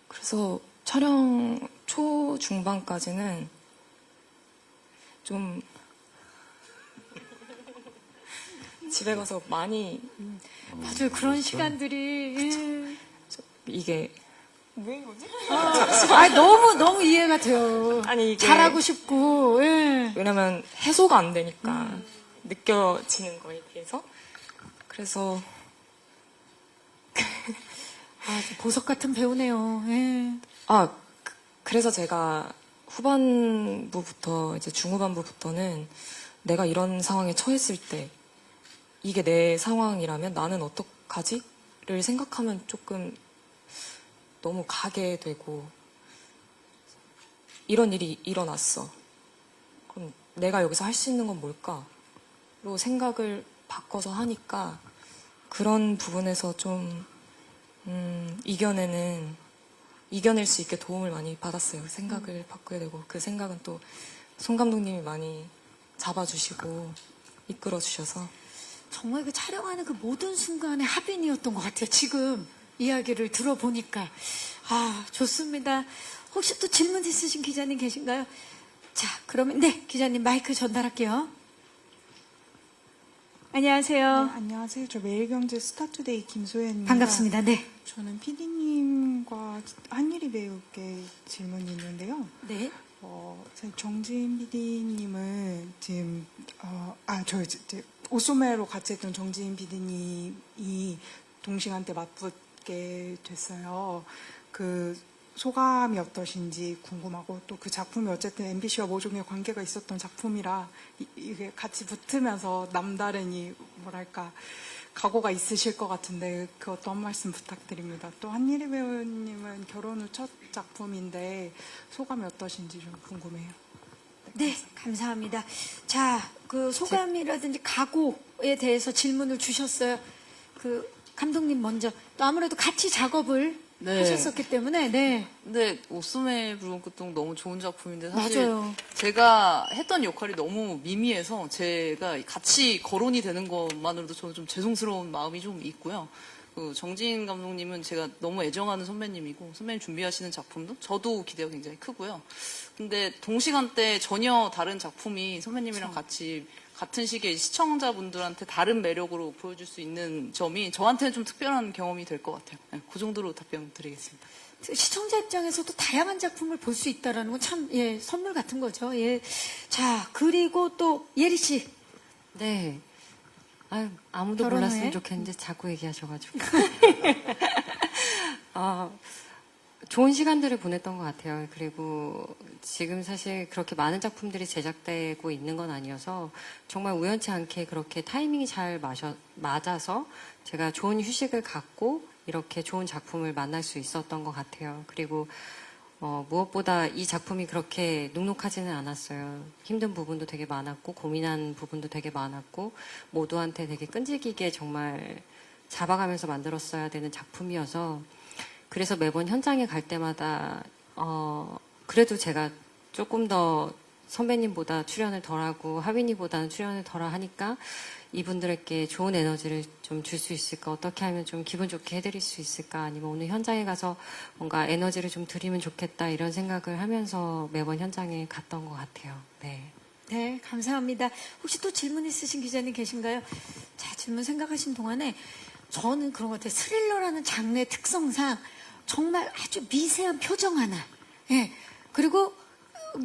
그래서 촬영 초중반까지는 좀 집에 가서 많이 맞아요. 그런 시간들이. 예. 이게 왜 이러지? 너무 이해가 돼요. 아니, 이게- 잘하고 싶고, 예. 왜냐면 해소가 안 되니까 느껴지는 거에 비해서 그래서 보석 같은 배우네요. 예. 그래서 제가 후반부부터 이제 중후반부부터는 내가 이런 상황에 처했을 때 이게 내 상황이라면 나는 어떡하지?를 생각하면 조금 너무 가게 되고 이런 일이 일어났어. 그럼 내가 여기서 할 수 있는 건 뭘까?로 생각을 바꿔서 하니까 그런 부분에서 좀 이겨낼 수 있게 도움을 많이 받았어요. 생각을 바꾸게 되고 그 생각은 또 손 감독님이 많이 잡아주시고 이끌어주셔서 정말 그 촬영하는 그 모든 순간의 합인이었던 것 같아요. 지금 이야기를 들어보니까. 좋습니다. 혹시 또 질문 있으신 기자님 계신가요? 자, 그러면, 네, 기자님 마이크 전달할게요. 안녕하세요. 네, 안녕하세요. 저 매일경제 스타투데이 김소연입니다. 반갑습니다. 네. 저는 PD님과 한유리 배우께 질문이 있는데요. 네. 정지인 PD님은 지금 오소매로 같이 했던 정지인 PD님이 동식한테 맞붙게 됐어요. 그 소감이 어떠신지 궁금하고 또 그 작품이 어쨌든 MBC와 모종의 관계가 있었던 작품이라 이게 같이 붙으면서 남다른 뭐랄까 각오가 있으실 것 같은데 그 어떤 말씀 부탁드립니다. 또 한예리 배우님은 결혼 후 첫 작품인데 소감이 어떠신지 좀 궁금해요. 네, 감사합니다. 자, 그 소감이라든지 각오에 대해서 질문을 주셨어요. 그 감독님 먼저. 또 아무래도 같이 작업을 네. 하셨었기 때문에, 네. 근데 오스메 붉은 끝동 너무 좋은 작품인데 사실 맞아요. 제가 했던 역할이 너무 미미해서 제가 같이 거론이 되는 것만으로도 저는 좀 죄송스러운 마음이 좀 있고요. 그 정지인 감독님은 제가 너무 애정하는 선배님이고 선배님 준비하시는 작품도 저도 기대가 굉장히 크고요. 근데 동시간대 전혀 다른 작품이 선배님이랑 같이 같은 시기에 시청자분들한테 다른 매력으로 보여줄 수 있는 점이 저한테는 좀 특별한 경험이 될 것 같아요. 네, 그 정도로 답변 드리겠습니다. 시청자 입장에서도 다양한 작품을 볼 수 있다는 건 참, 예, 선물 같은 거죠. 예. 자, 그리고 또, 예리 씨. 네. 아무도 결혼 후에? 몰랐으면 좋겠는데 자꾸 얘기하셔가지고. 좋은 시간들을 보냈던 것 같아요. 그리고 지금 사실 그렇게 많은 작품들이 제작되고 있는 건 아니어서 정말 우연치 않게 그렇게 타이밍이 잘 맞아서 제가 좋은 휴식을 갖고 이렇게 좋은 작품을 만날 수 있었던 것 같아요. 그리고 무엇보다 이 작품이 그렇게 눅눅하지는 않았어요. 힘든 부분도 되게 많았고 고민한 부분도 되게 많았고 모두한테 되게 끈질기게 정말 잡아가면서 만들었어야 되는 작품이어서 그래서 매번 현장에 갈 때마다 그래도 제가 조금 더 선배님보다 출연을 덜하고 하빈이보다는 출연을 덜 하니까 이분들에게 좋은 에너지를 좀 줄 수 있을까? 어떻게 하면 좀 기분 좋게 해드릴 수 있을까? 아니면 오늘 현장에 가서 뭔가 에너지를 좀 드리면 좋겠다 이런 생각을 하면서 매번 현장에 갔던 것 같아요. 네. 네, 감사합니다. 혹시 또 질문 있으신 기자님 계신가요? 자, 질문 생각하신 동안에 저는 그런 것 같아요. 스릴러라는 장르의 특성상 정말 아주 미세한 표정 하나, 예, 그리고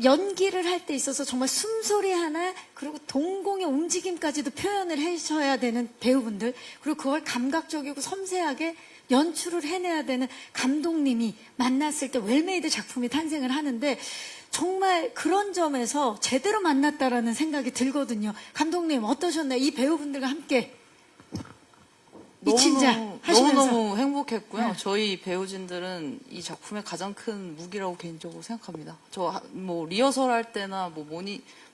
연기를 할 때 있어서 정말 숨소리 하나, 그리고 동공의 움직임까지도 표현을 하셔야 되는 배우분들, 그리고 그걸 감각적이고 섬세하게 연출을 해내야 되는 감독님이 만났을 때 웰메이드 작품이 탄생을 하는데 정말 그런 점에서 제대로 만났다라는 생각이 들거든요. 감독님 어떠셨나요? 이 배우분들과 함께 이 친자 하시면서. 너무너무 행복했고요. 네. 저희 배우진들은 이 작품의 가장 큰 무기라고 개인적으로 생각합니다. 리허설 할 때나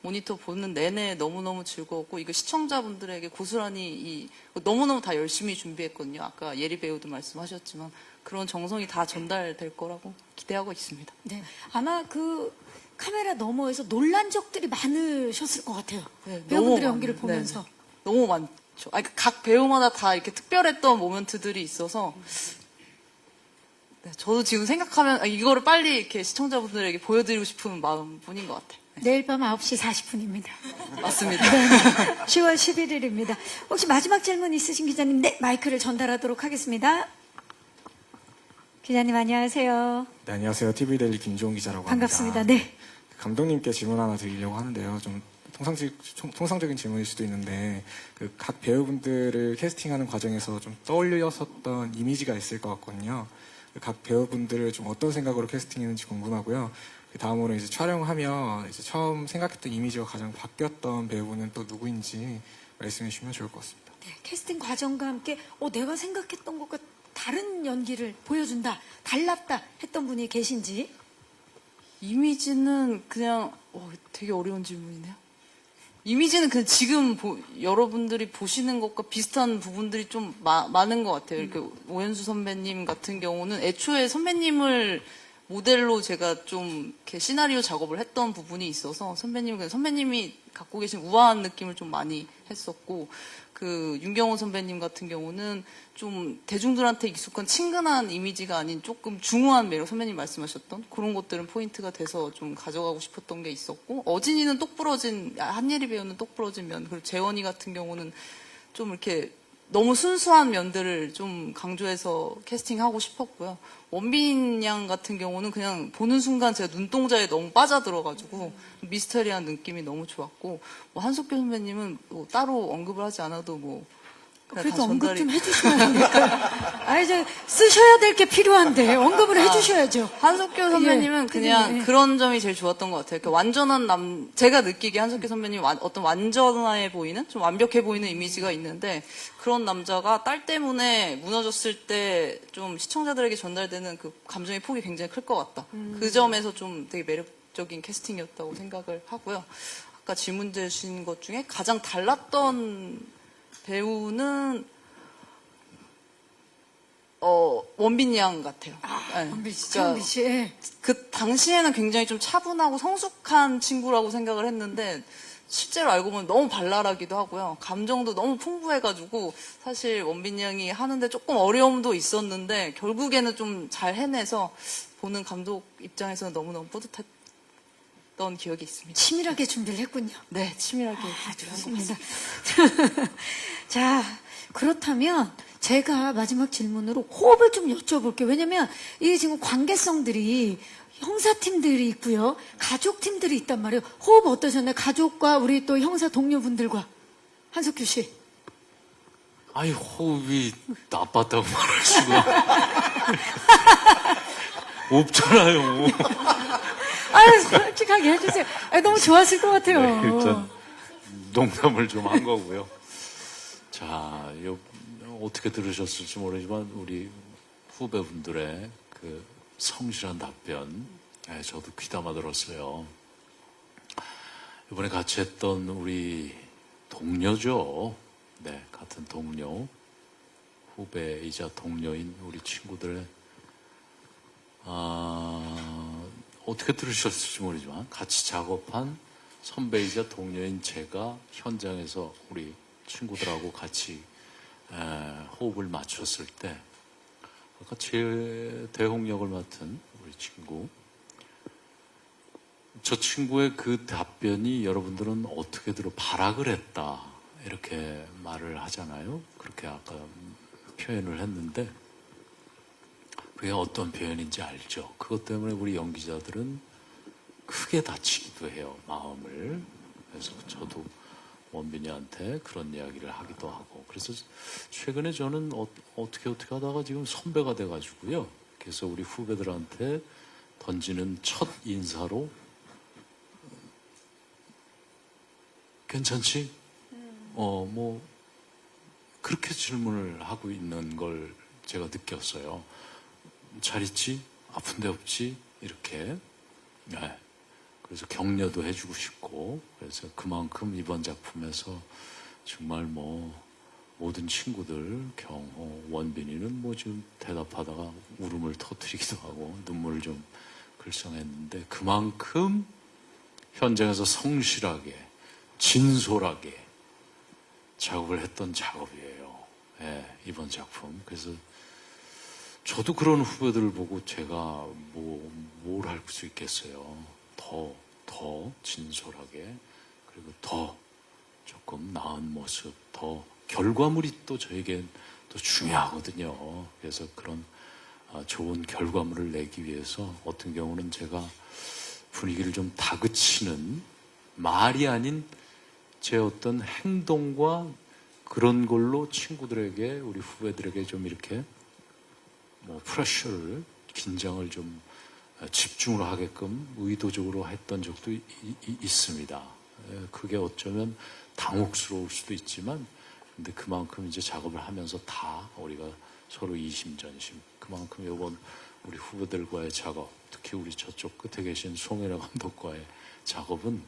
모니터 보는 내내 너무너무 즐거웠고, 이거 시청자분들에게 고스란히 너무너무 다 열심히 준비했거든요. 아까 예리 배우도 말씀하셨지만, 그런 정성이 다 전달될 거라고 기대하고 있습니다. 네, 아마 그 카메라 너머에서 놀란 적들이 많으셨을 것 같아요. 네, 배우분들의 너무 연기를 많- 보면서. 네네. 너무 많죠. 각 배우마다 다 이렇게 특별했던 모멘트들이 있어서, 네, 저도 지금 생각하면 이거를 빨리 이렇게 시청자분들에게 보여드리고 싶은 마음뿐인 것 같아요. 내일 밤 9시 40분입니다. 맞습니다. 10월 11일입니다. 혹시 마지막 질문 있으신 기자님, 네, 마이크를 전달하도록 하겠습니다. 기자님 안녕하세요. 네, 안녕하세요. TV데일리 김종훈 기자라고 반갑습니다. 합니다. 네. 감독님께 질문 하나 드리려고 하는데요. 좀 통상적인 질문일 수도 있는데 그 각 배우분들을 캐스팅하는 과정에서 좀 떠올렸었던 이미지가 있을 것 같거든요. 각 배우분들을 좀 어떤 생각으로 캐스팅했는지 궁금하고요. 그 다음으로 이제 촬영하며 이제 처음 생각했던 이미지가 가장 바뀌었던 배우분은 또 누구인지 말씀해 주시면 좋을 것 같습니다. 네, 캐스팅 과정과 함께 내가 생각했던 것과 다른 연기를 보여준다, 달랐다 했던 분이 계신지. 이미지는 그냥 되게 어려운 질문이네요. 이미지는 그냥 지금 여러분들이 보시는 것과 비슷한 부분들이 좀 많은 것 같아요. 이렇게 오연수 선배님 같은 경우는 애초에 선배님을 모델로 제가 좀 이렇게 시나리오 작업을 했던 부분이 있어서 선배님이 갖고 계신 우아한 느낌을 좀 많이 했었고, 그 윤경호 선배님 같은 경우는 좀 대중들한테 익숙한 친근한 이미지가 아닌 조금 중후한 매력, 선배님 말씀하셨던 그런 것들은 포인트가 돼서 좀 가져가고 싶었던 게 있었고, 어진이는 한예리 배우는 똑부러진 면, 그리고 재원이 같은 경우는 좀 이렇게 너무 순수한 면들을 좀 강조해서 캐스팅하고 싶었고요. 원빈 양 같은 경우는 그냥 보는 순간 제가 눈동자에 너무 빠져들어가지고 미스터리한 느낌이 너무 좋았고, 한석규 선배님은 따로 언급을 하지 않아도 그래도 언급 좀 해주셔야 됩니까? 이제 쓰셔야 될 게 필요한데 언급을 해주셔야죠. 한석규 선배님은 그냥 예. 그런 점이 제일 좋았던 것 같아요. 완전한 제가 느끼기에 한석규 선배님이 어떤 완전해 보이는, 좀 완벽해 보이는 이미지가 있는데, 그런 남자가 딸 때문에 무너졌을 때 좀 시청자들에게 전달되는 그 감정의 폭이 굉장히 클 것 같다. 그 점에서 좀 되게 매력적인 캐스팅이었다고 생각을 하고요. 아까 질문 주신 것 중에 가장 달랐던 배우는 원빈 양 같아요. 네. 원빈 씨, 그러니까 원빈 씨. 그 당시에는 굉장히 좀 차분하고 성숙한 친구라고 생각을 했는데, 실제로 알고 보면 너무 발랄하기도 하고요. 감정도 너무 풍부해가지고 사실 원빈 양이 하는데 조금 어려움도 있었는데 결국에는 좀 잘 해내서 보는 감독 입장에서는 너무너무 뿌듯했던 기억이 있습니다. 치밀하게 준비를 했군요. 네, 치밀하게 좋습니다. 자, 그렇다면 제가 마지막 질문으로 호흡을 좀 여쭤볼게요. 왜냐면 이게 지금 관계성들이 형사팀들이 있고요. 가족팀들이 있단 말이에요. 호흡 어떠셨나요? 가족과 우리 또 형사 동료분들과. 한석규 씨. 호흡이 나빴다고 말할 수가 없잖아요. 솔직하게 해주세요. 너무 좋았을 것 같아요. 네, 일단 농담을 좀 한 거고요. 자, 어떻게 들으셨을지 모르지만 우리 후배분들의 그 성실한 답변, 저도 귀담아 들었어요. 이번에 같이 했던 우리 동료죠. 네, 같은 동료, 후배이자 동료인 우리 친구들의 어떻게 들으셨을지 모르지만 같이 작업한 선배이자 동료인 제가 현장에서 우리 친구들하고 같이 호흡을 맞췄을 때, 아까 제 대홍 역을 맡은 우리 친구, 저 친구의 그 답변이 여러분들은 어떻게 발악을 했다 이렇게 말을 하잖아요. 그렇게 아까 표현을 했는데 그게 어떤 표현인지 알죠. 그것 때문에 우리 연기자들은 크게 다치기도 해요, 마음을. 그래서 저도 원빈이한테 그런 이야기를 하기도 하고, 그래서 최근에 저는 어떻게 하다가 지금 선배가 돼가지고요. 그래서 우리 후배들한테 던지는 첫 인사로 괜찮지? 그렇게 질문을 하고 있는 걸 제가 느꼈어요. 잘 있지? 아픈 데 없지? 이렇게. 네. 그래서 격려도 해주고 싶고, 그래서 그만큼 이번 작품에서 정말 모든 친구들, 경호, 원빈이는 지금 대답하다가 울음을 터뜨리기도 하고 눈물을 좀 글썽했는데, 그만큼 현장에서 성실하게, 진솔하게 작업을 했던 작업이에요. 네, 이번 작품. 그래서 저도 그런 후배들을 보고 제가 뭘 할 수 있겠어요. 더 진솔하게, 그리고 더 조금 나은 모습, 더 결과물이 또 저에겐 또 중요하거든요. 그래서 그런 좋은 결과물을 내기 위해서 어떤 경우는 제가 분위기를 좀 다그치는, 말이 아닌 제 어떤 행동과 그런 걸로 친구들에게, 우리 후배들에게 좀 이렇게 프레셔를, 긴장을 좀 집중을 하게끔 의도적으로 했던 적도 있습니다. 그게 어쩌면 당혹스러울 수도 있지만, 근데 그만큼 이제 작업을 하면서 다 우리가 서로 이심전심, 그만큼 이번 우리 후배들과의 작업, 특히 우리 저쪽 끝에 계신 송혜라 감독과의 작업은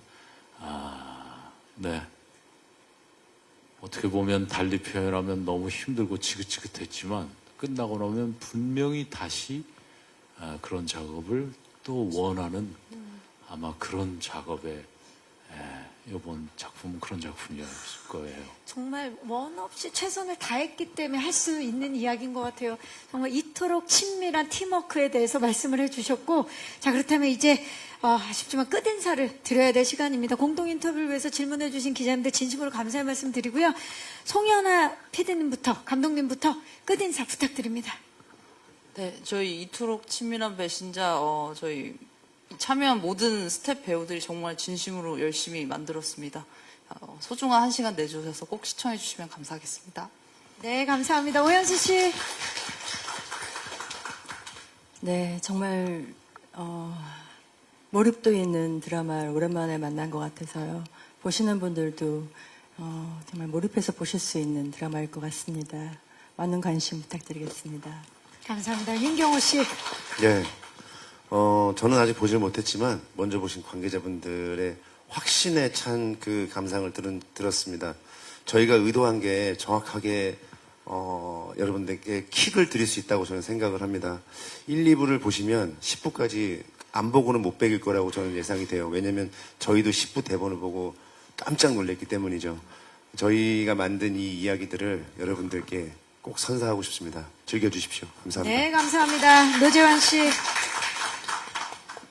네, 어떻게 보면 달리 표현하면 너무 힘들고 지긋지긋했지만 끝나고 나면 분명히 다시 그런 작업을 또 원하는, 아마 그런 작업에 이번 작품은 그런 작품이었을 거예요. 정말 원 없이 최선을 다했기 때문에 할 수 있는 이야기인 것 같아요. 정말 이토록 친밀한 팀워크에 대해서 말씀을 해주셨고, 자, 그렇다면 이제 아쉽지만 끝인사를 드려야 될 시간입니다. 공동 인터뷰를 위해서 질문해 주신 기자님들 진심으로 감사의 말씀 드리고요. 송현아 PD님부터, 감독님부터 끝인사 부탁드립니다. 네, 저희 이토록 친밀한 배신자, 저희 참여한 모든 스텝 배우들이 정말 진심으로 열심히 만들었습니다. 소중한 1시간 내주셔서 꼭 시청해 주시면 감사하겠습니다. 네, 감사합니다. 오현수 씨. 네, 정말 몰입도 있는 드라마를 오랜만에 만난 것 같아서요. 보시는 분들도 정말 몰입해서 보실 수 있는 드라마일 것 같습니다. 많은 관심 부탁드리겠습니다. 감사합니다. 윤경호 씨. 예. 저는 아직 보질 못했지만 먼저 보신 관계자분들의 확신에 찬 그 감상을 들었습니다. 저희가 의도한 게 정확하게 여러분들께 킥을 드릴 수 있다고 저는 생각을 합니다. 1, 2부를 보시면 10부까지 안 보고는 못 베길 거라고 저는 예상이 돼요. 왜냐면 저희도 10부 대본을 보고 깜짝 놀랐기 때문이죠. 저희가 만든 이 이야기들을 여러분들께 꼭 선사하고 싶습니다. 즐겨주십시오. 감사합니다. 네, 감사합니다. 노재환 씨.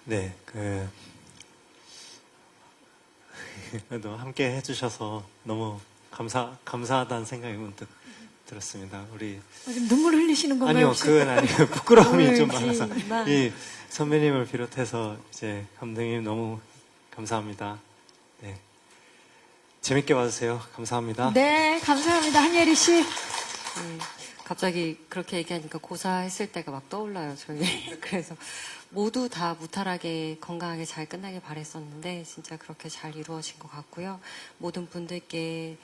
네, 그래도 함께 해주셔서 너무 감사하다는 생각이 문득 들었습니다. 우리 지금 눈물 흘리시는 건가요? 아니요, 혹시? 그건 아니에요. 부끄러움이 좀 많아서 울지마. 이 선배님을 비롯해서 이제 감독님 너무 감사합니다. 네, 재밌게 봐주세요. 감사합니다. 네, 감사합니다. 한예리 씨. 갑자기 그렇게 얘기하니까 고사했을 때가 막 떠올라요, 저희. 그래서 모두 다 무탈하게 건강하게 잘 끝나길 바랬었는데 진짜 그렇게 잘 이루어진 것 같고요. 모든 분들께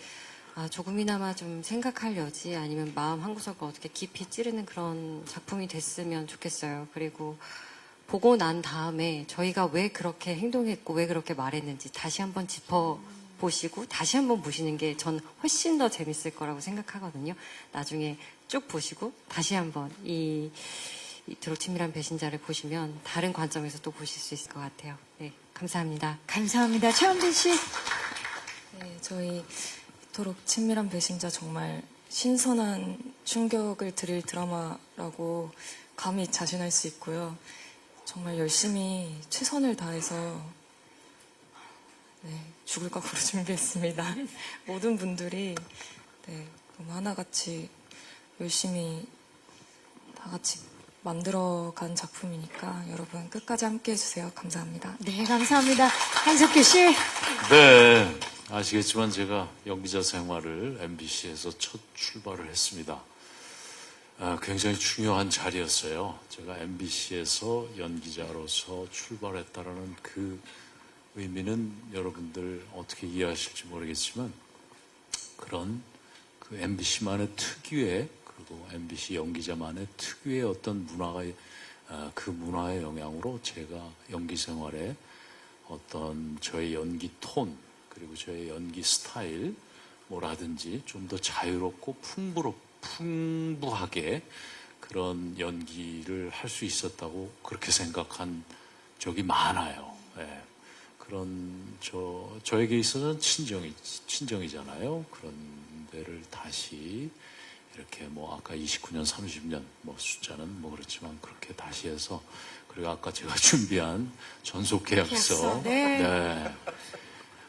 조금이나마 좀 생각할 여지, 아니면 마음 한구석을 어떻게 깊이 찌르는 그런 작품이 됐으면 좋겠어요. 그리고 보고 난 다음에 저희가 왜 그렇게 행동했고 왜 그렇게 말했는지 다시 한번 짚어보시고 다시 한번 보시는 게 전 훨씬 더 재밌을 거라고 생각하거든요. 나중에 쭉 보시고 다시 한번 이토록 친밀한 배신자를 보시면 다른 관점에서 또 보실 수 있을 것 같아요. 네, 감사합니다. 감사합니다. 최원진 씨. 네, 저희 이토록 친밀한 배신자 정말 신선한 충격을 드릴 드라마라고 감히 자신할 수 있고요. 정말 열심히 최선을 다해서 죽을 각오로 준비했습니다. 모든 분들이 너무 하나같이 열심히 다 같이 만들어간 작품이니까 여러분 끝까지 함께 해주세요. 감사합니다. 네, 감사합니다. 한석규 씨. 네, 아시겠지만 제가 연기자 생활을 MBC에서 첫 출발을 했습니다. 굉장히 중요한 자리였어요. 제가 MBC에서 연기자로서 출발했다라는 그 의미는 여러분들 어떻게 이해하실지 모르겠지만, 그런 그 MBC만의 특유의, 그리고 MBC 연기자만의 특유의 어떤 그 문화의 영향으로 제가 연기 생활에 어떤 저의 연기 톤, 그리고 저의 연기 스타일, 뭐라든지 좀 더 자유롭고 풍부하게 그런 연기를 할 수 있었다고 그렇게 생각한 적이 많아요. 예. 그런 저에게 있어서는 친정이잖아요. 그런 데를 다시 이렇게 뭐 아까 29년, 30년 뭐 숫자는 뭐 그렇지만 그렇게 다시 해서 그리고 아까 제가 준비한 전속계약서. 네.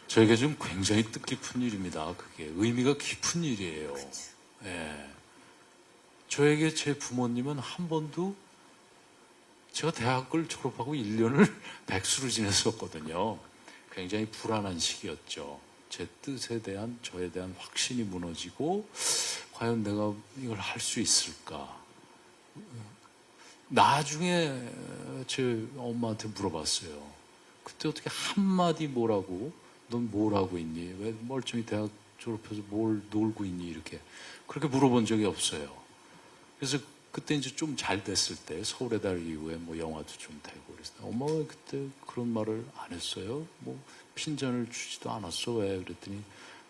저에게 좀 굉장히 뜻깊은 일입니다. 그게 의미가 깊은 일이에요. 네. 저에게 제 부모님은 한 번도 제가 대학을 졸업하고 1년을 백수로 지냈었거든요. 굉장히 불안한 시기였죠. 제 뜻에 대한, 저에 대한 확신이 무너지고 과연 내가 이걸 할 수 있을까. 나중에 제 엄마한테 물어봤어요. 그때 어떻게 한마디 뭐라고, 넌 뭘 하고 있니? 왜 멀쩡히 대학 졸업해서 뭘 놀고 있니? 이렇게 그렇게 물어본 적이 없어요. 그래서 그때 이제 좀 잘 됐을 때 서울의 달 이후에 뭐 영화도 좀 되고 그래서 엄마가 그때 그런 말을 안 했어요. 뭐 핀잔을 주지도 않았어. 왜? 그랬더니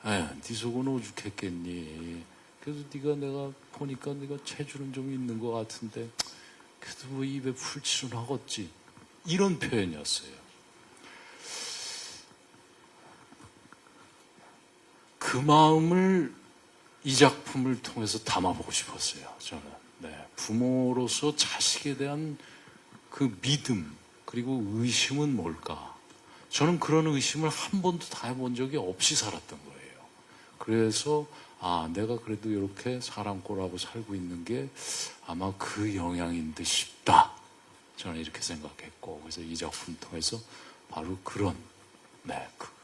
네 속은 오죽했겠니. 그래서 네가 내가 보니까 네가 체주는 좀 있는 것 같은데 그래도 뭐 입에 풀칠은 하겠지. 이런 표현이었어요. 그 마음을 이 작품을 통해서 담아보고 싶었어요. 저는. 네, 부모로서 자식에 대한 그 믿음 그리고 의심은 뭘까? 저는 그런 의심을 한 번도 다 해본 적이 없이 살았던 거예요. 그래서 내가 그래도 이렇게 사람 꼴하고 살고 있는 게 아마 그 영향인 듯 싶다. 저는 이렇게 생각했고 그래서 이 작품 통해서 바로 그런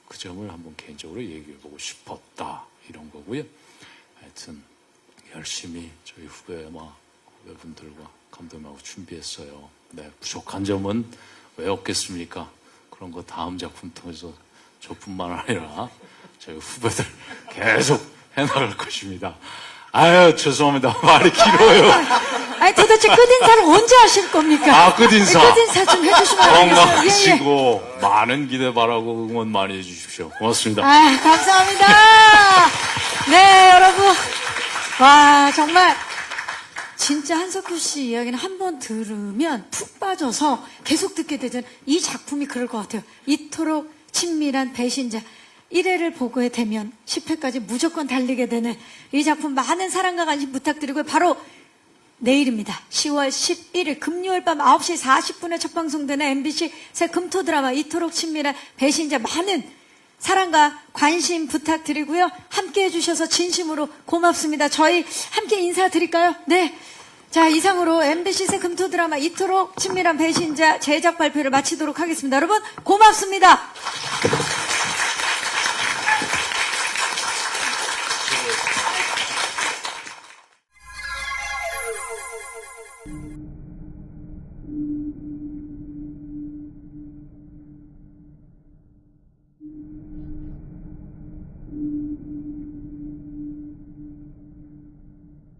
그 점을 한번 개인적으로 얘기해보고 싶었다. 이런 거고요. 하여튼 열심히 저희 후배분들과 감독님하고 준비했어요. 네, 부족한 점은 왜 없겠습니까? 그런 거 다음 작품 통해서 저뿐만 아니라 저희 후배들 계속 해나갈 것입니다. 아유, 죄송합니다. 말이 길어요. 아니, 도대체 끝인사를 언제 하실 겁니까? 끝인사. 끝인사 좀 해주시면 안 되겠어요? 건강하시고 많은 기대 바라고 응원 많이 해주십시오. 고맙습니다. 감사합니다. 네, 여러분. 와, 정말 진짜 한석규 씨 이야기는 한 번 들으면 푹 빠져서 계속 듣게 되잖아요. 이 작품이 그럴 것 같아요. 이토록 친밀한 배신자. 1회를 보게 되면 10회까지 무조건 달리게 되는 이 작품 많은 사랑과 관심 부탁드리고요. 바로 내일입니다. 10월 11일 금요일 밤 9시 40분에 첫 방송되는 MBC 새 금토 드라마 이토록 친밀한 배신자 많은 사랑과 관심 부탁드리고요. 함께 해주셔서 진심으로 고맙습니다. 저희 함께 인사드릴까요? 네. 자, 이상으로 MBC 새 금토 드라마 이토록 친밀한 배신자 제작 발표를 마치도록 하겠습니다. 여러분 고맙습니다.